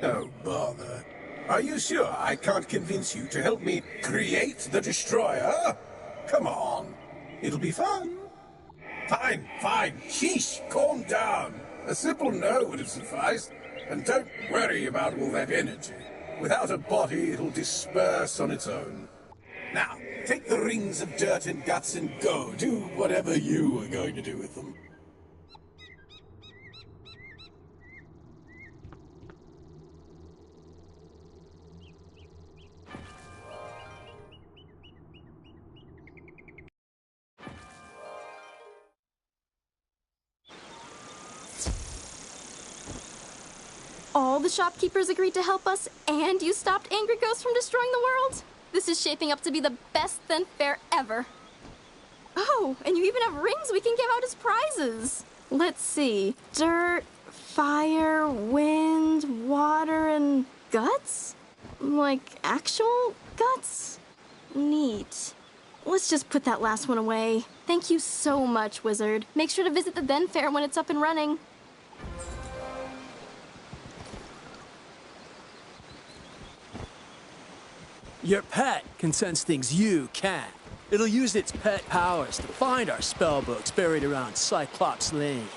Oh, bother. Are you sure I can't convince you to help me create the Destroyer? Come on. It'll be fun. Fine, fine. Sheesh, calm down. A simple no would have sufficed. And don't worry about all that energy. Without a body, it'll disperse on its own. Now, take the rings of dirt and guts and go. Do whatever you were going to do with them. All the shopkeepers agreed to help us, and you stopped Angry Ghost from destroying the world? This is shaping up to be the best Zen fair ever. Oh, and you even have rings we can give out as prizes. Let's see. Dirt, fire, wind, water, and guts? Like actual guts? Neat. Let's just put that last one away. Thank you so much, Wizard. Make sure to visit the Zen fair when it's up and running. Your pet can sense things you can't. It'll use its pet powers to find our spellbooks buried around Cyclops Lane.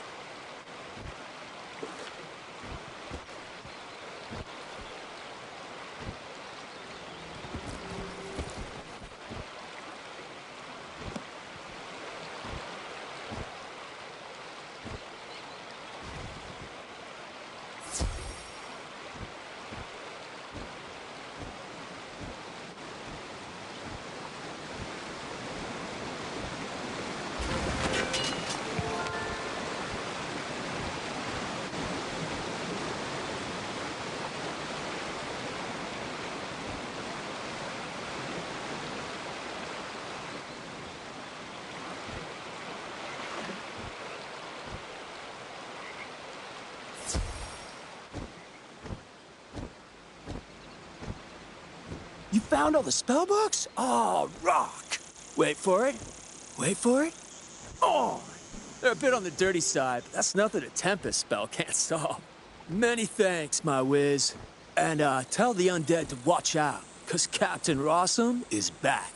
found all the spell books? Oh, rock! Wait for it. Wait for it. Oh! They're a bit on the dirty side, but that's nothing a Tempest spell can't solve. Many thanks, my whiz. And tell the undead to watch out, 'cause Captain Rossum is back.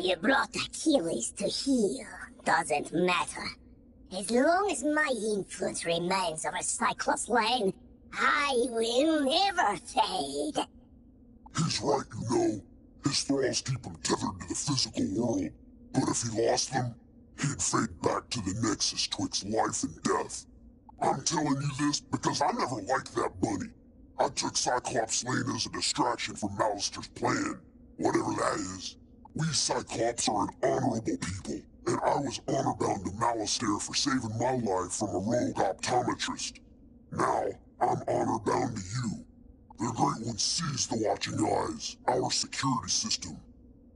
you brought Achilles to heel doesn't matter. As long as my influence remains over Cyclops Lane, I will never fade. He's right, you know. His thralls keep him tethered to the physical world. But if he lost them, he'd fade back to the nexus twixt life and death. I'm telling you this because I never liked that bunny. I took Cyclops Lane as a distraction from Malister's plan, whatever that is. We Cyclops are an honorable people, and I was honor-bound to Malister for saving my life from a rogue optometrist. Now, I'm honor-bound to you. The Great One sees the Watching Eyes, our security system,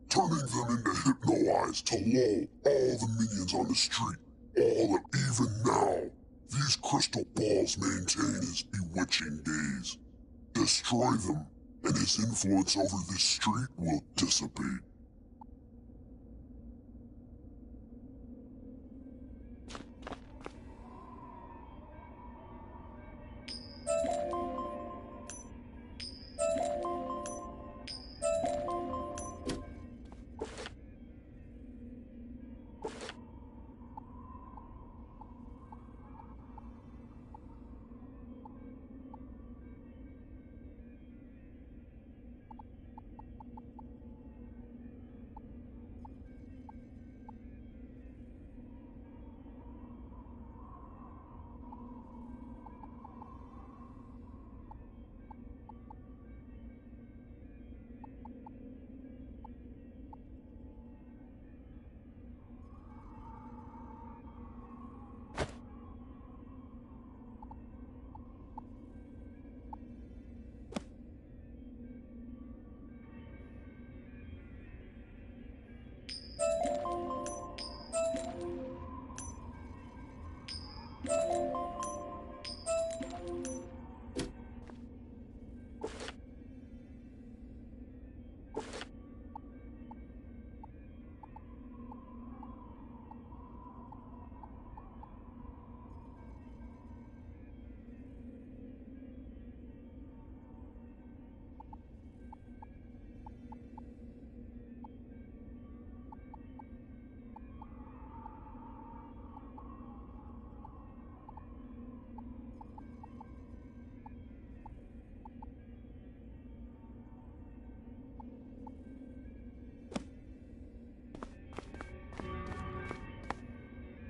turning them into Hypno-Eyes to lull all the minions on the street. All that even now, these crystal balls maintain his bewitching gaze. Destroy them, and his influence over this street will dissipate.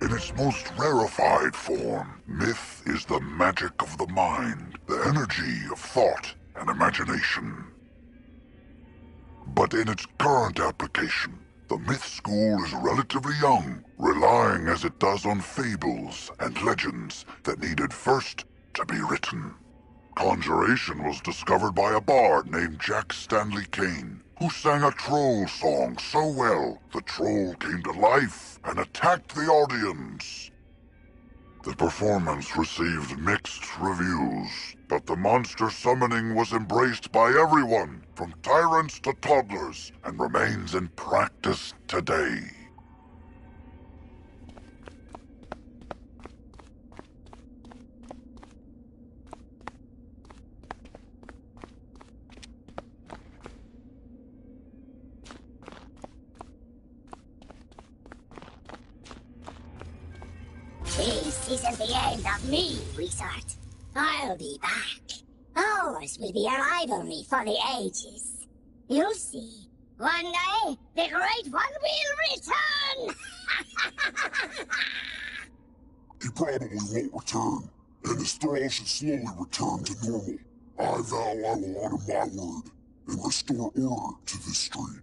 In its most rarefied form, myth is the magic of the mind, the energy of thought and imagination. But in its current application, the myth school is relatively young, relying as it does on fables and legends that needed first to be written. Conjuration was discovered by a bard named Jack Stanley Kane, who sang a troll song so well, the troll came to life and attacked the audience. The performance received mixed reviews, but the monster summoning was embraced by everyone, from tyrants to toddlers, and remains in practice today. This isn't the end of me, Wizard. I'll be back. Ours will be a rivalry for the ages. You'll see. One day, the Great One will return! He probably won't return, and his thrall should slowly return to normal. I vow I will honor my word and restore order to this street.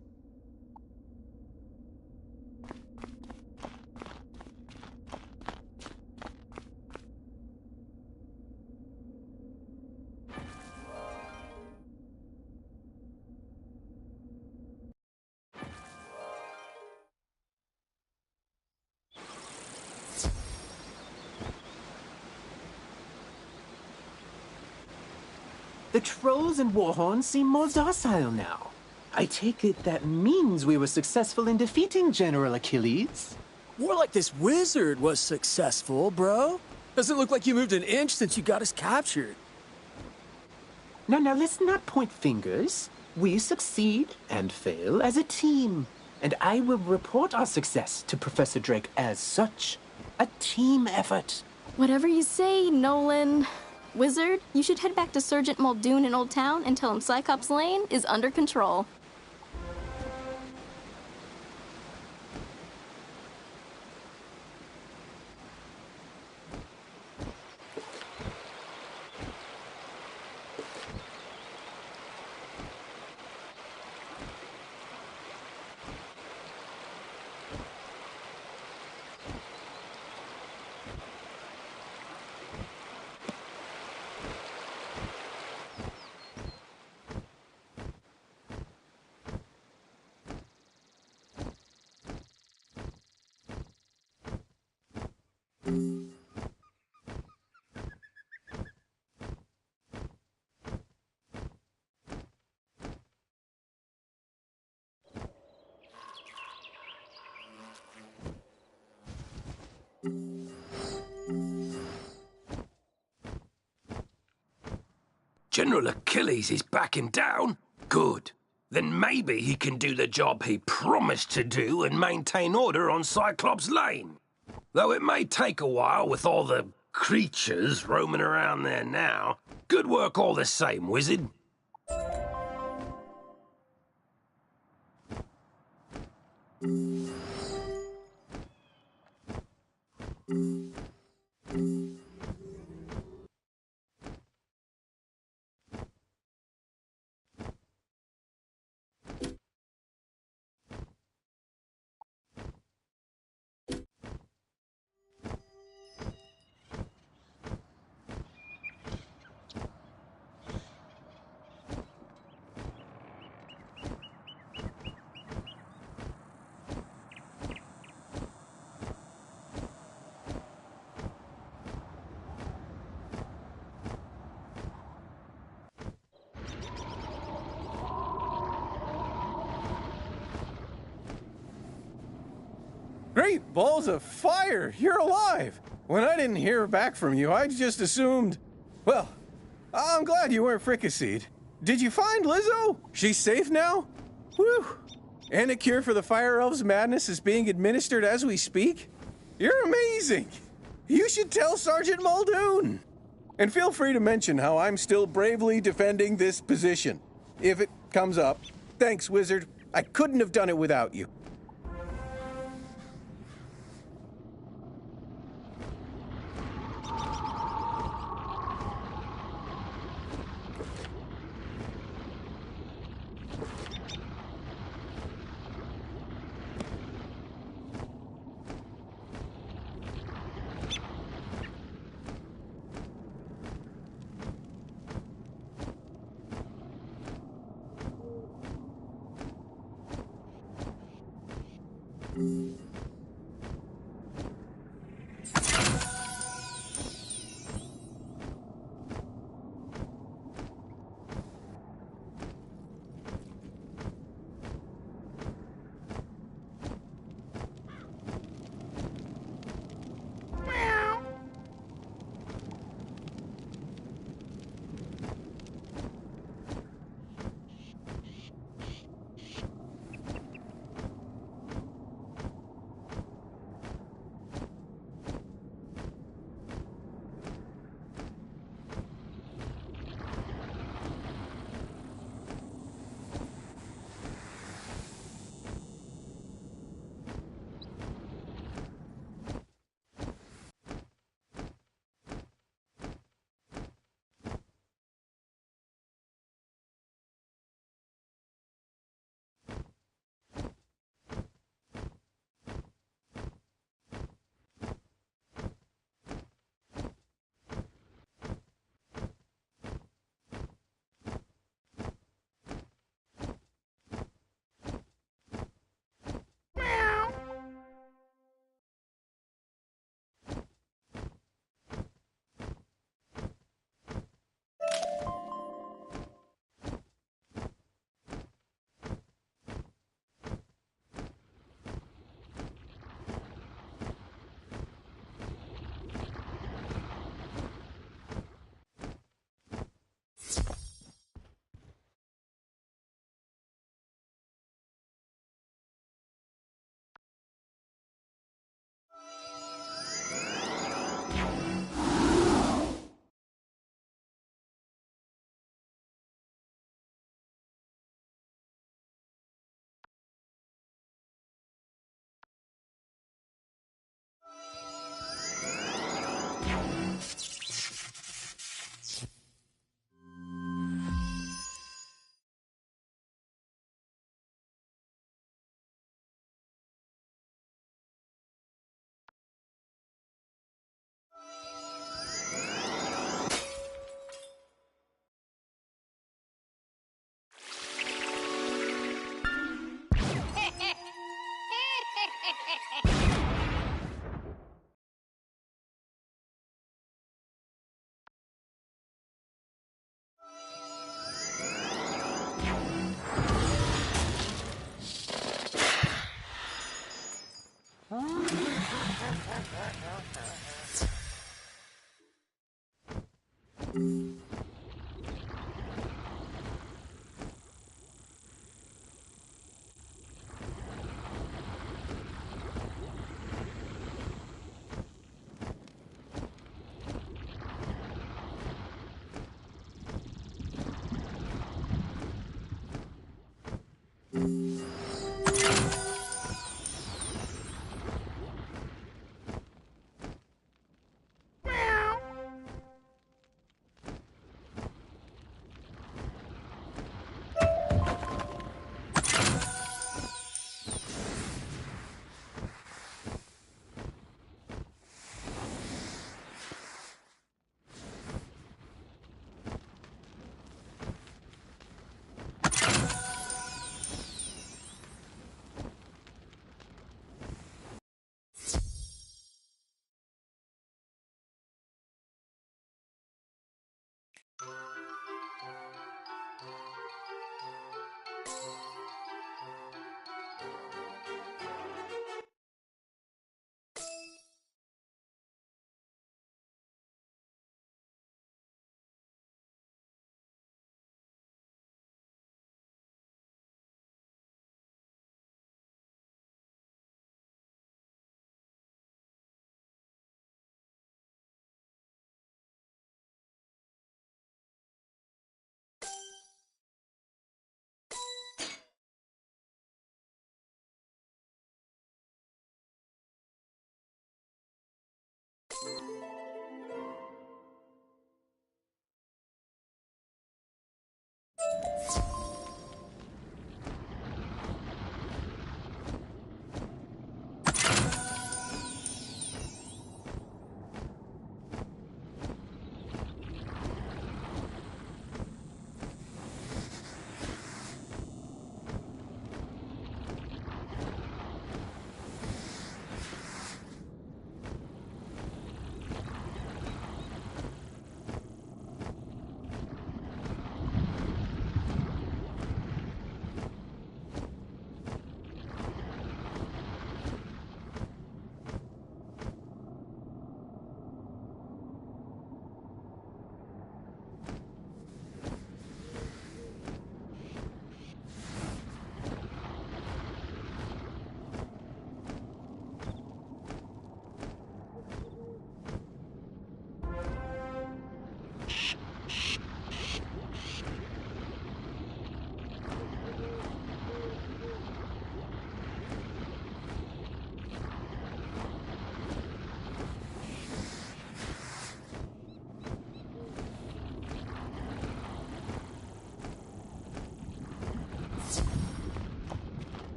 The trolls and Warhorns seem more docile now. I take it that means we were successful in defeating General Achilles? More like this wizard was successful, bro. Doesn't look like you moved an inch since you got us captured. Now, let's not point fingers. We succeed and fail as a team. and I will report our success to Professor Drake as such. A team effort. Whatever you say, Nolan. Wizard, you should head back to Sergeant Muldoon in Old Town and tell him Cyclops Lane is under control. General Achilles is backing down? Good. Then maybe he can do the job he promised to do and maintain order on Cyclops Lane. Though it may take a while with all the creatures roaming around there now. Good work all the same, Wizard. Great balls of fire! You're alive! When I didn't hear back from you, I just assumed... Well, I'm glad you weren't fricasseed. Did you find Lizzo? She's safe now? Whew! And a cure for the Fire Elves' madness is being administered as we speak? You're amazing! You should tell Sergeant Muldoon! And feel free to mention how I'm still bravely defending this position. If it comes up. Thanks, Wizard. I couldn't have done it without you.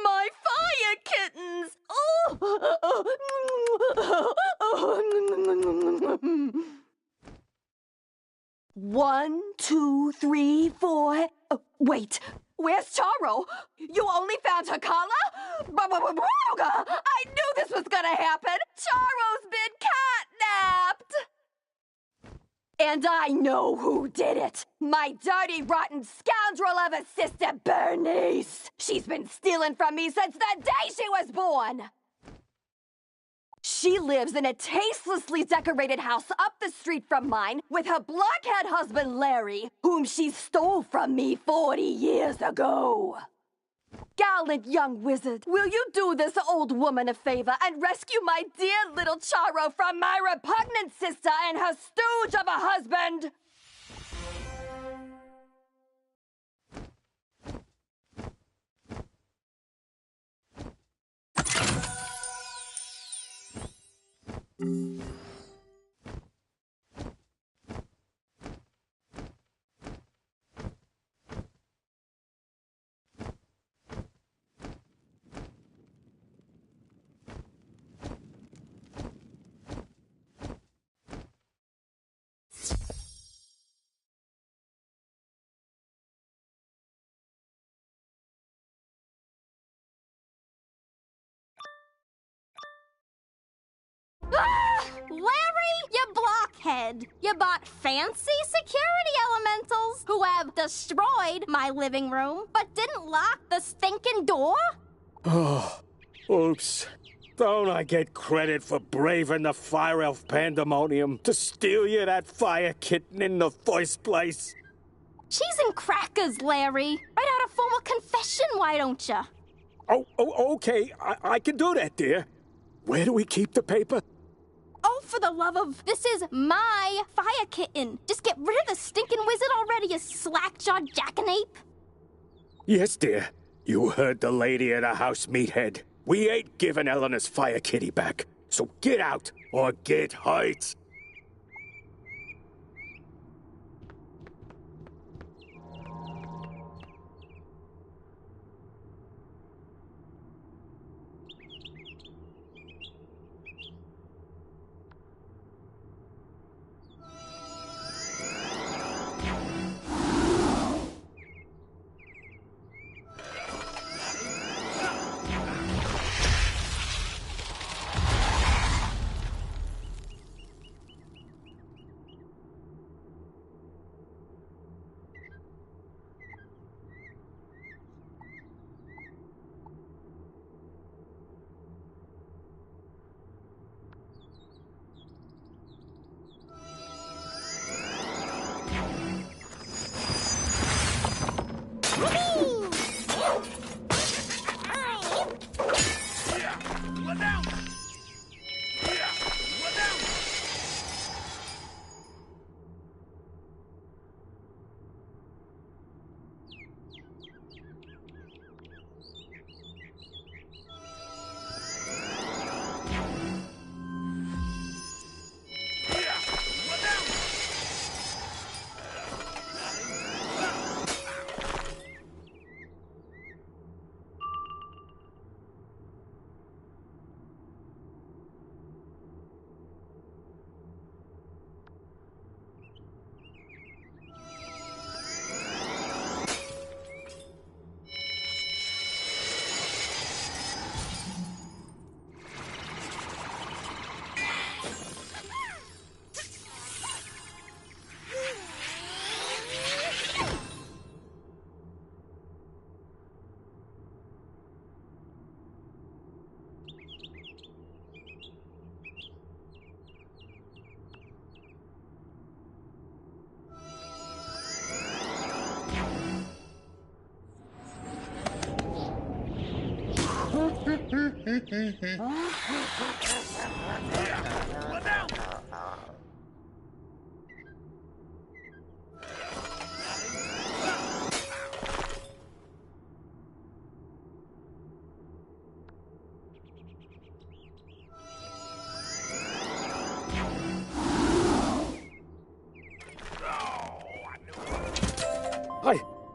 My fire kittens! One, two, three, four. Wait, where's Charo? You only found her collar? I knew this was gonna happen. Charo's been catnapped. And I know who did it. My dirty, rotten scoundrel of a sister, Bernice. She's been stealing from me since the day she was born. She lives in a tastelessly decorated house up the street from mine with her blockhead husband, Larry, whom she stole from me 40 years ago. Gallant young wizard, will you do this old woman a favor and rescue my dear little Charo from my repugnant sister and her stooge of a husband? Larry, you blockhead! You bought fancy security elementals who have destroyed my living room, but didn't lock the stinking door? Oh, oops. Don't I get credit for braving the fire elf pandemonium to steal you that fire kitten in the first place? Cheese and crackers, Larry. Write out a formal confession, why don't you? Oh, okay. I can do that, dear. Where do we keep the paper? Oh, for the love of... This is my fire kitten. Just get rid of the stinking wizard already, you slack-jawed jackanape. Yes, dear. You heard the lady at the house, meathead. We ain't giving Eleanor's fire kitty back. So get out or get hurt.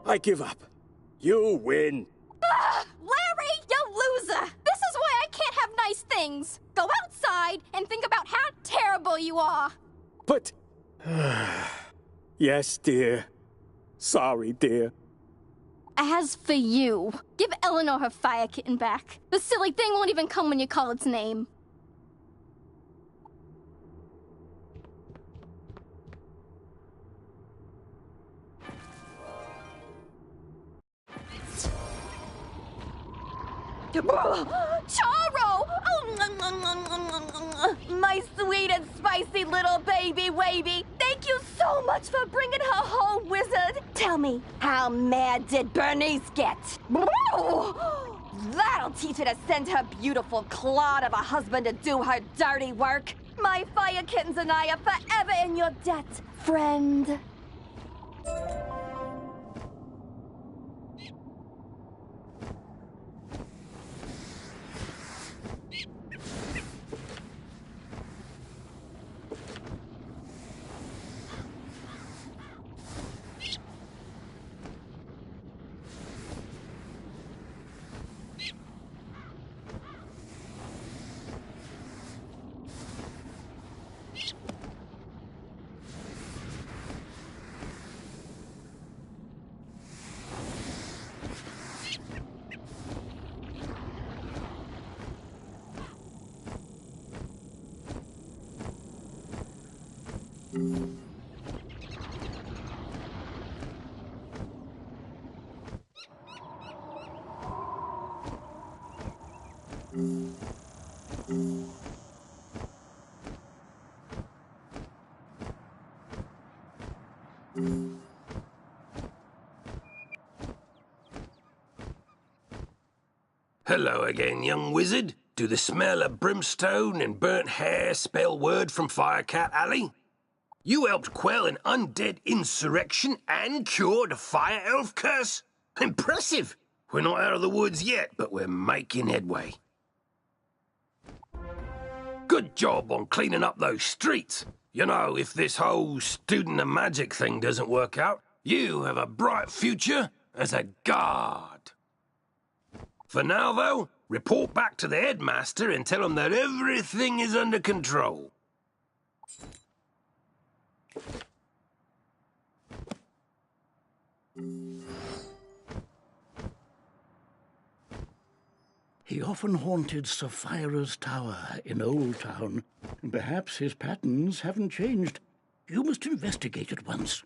I give up. You win. Larry, you loser! This is why I can't have nice things. Go outside and think about how terrible you are. But... Yes, dear. Sorry, dear. As for you, give Eleanor her fire kitten back. The silly thing won't even come when you call its name. Charo! My sweet and spicy little baby wavy. Thank you so much for bringing her home, wizard. Tell me, how mad did Bernice get? That'll teach her to send her beautiful clod of a husband to do her dirty work. My fire kittens and I are forever in your debt, friend. Hello again, young wizard. Do the smell of brimstone and burnt hair spell word from Firecat Alley? You helped quell an undead insurrection and cured a fire elf curse? Impressive! We're not out of the woods yet, but we're making headway. Good job on cleaning up those streets. You know, if this whole student of magic thing doesn't work out, you have a bright future as a guard. For now, though, report back to the headmaster and tell him that everything is under control. He often haunted Sapphira's Tower in Old Town, and perhaps his patterns haven't changed. You must investigate at once.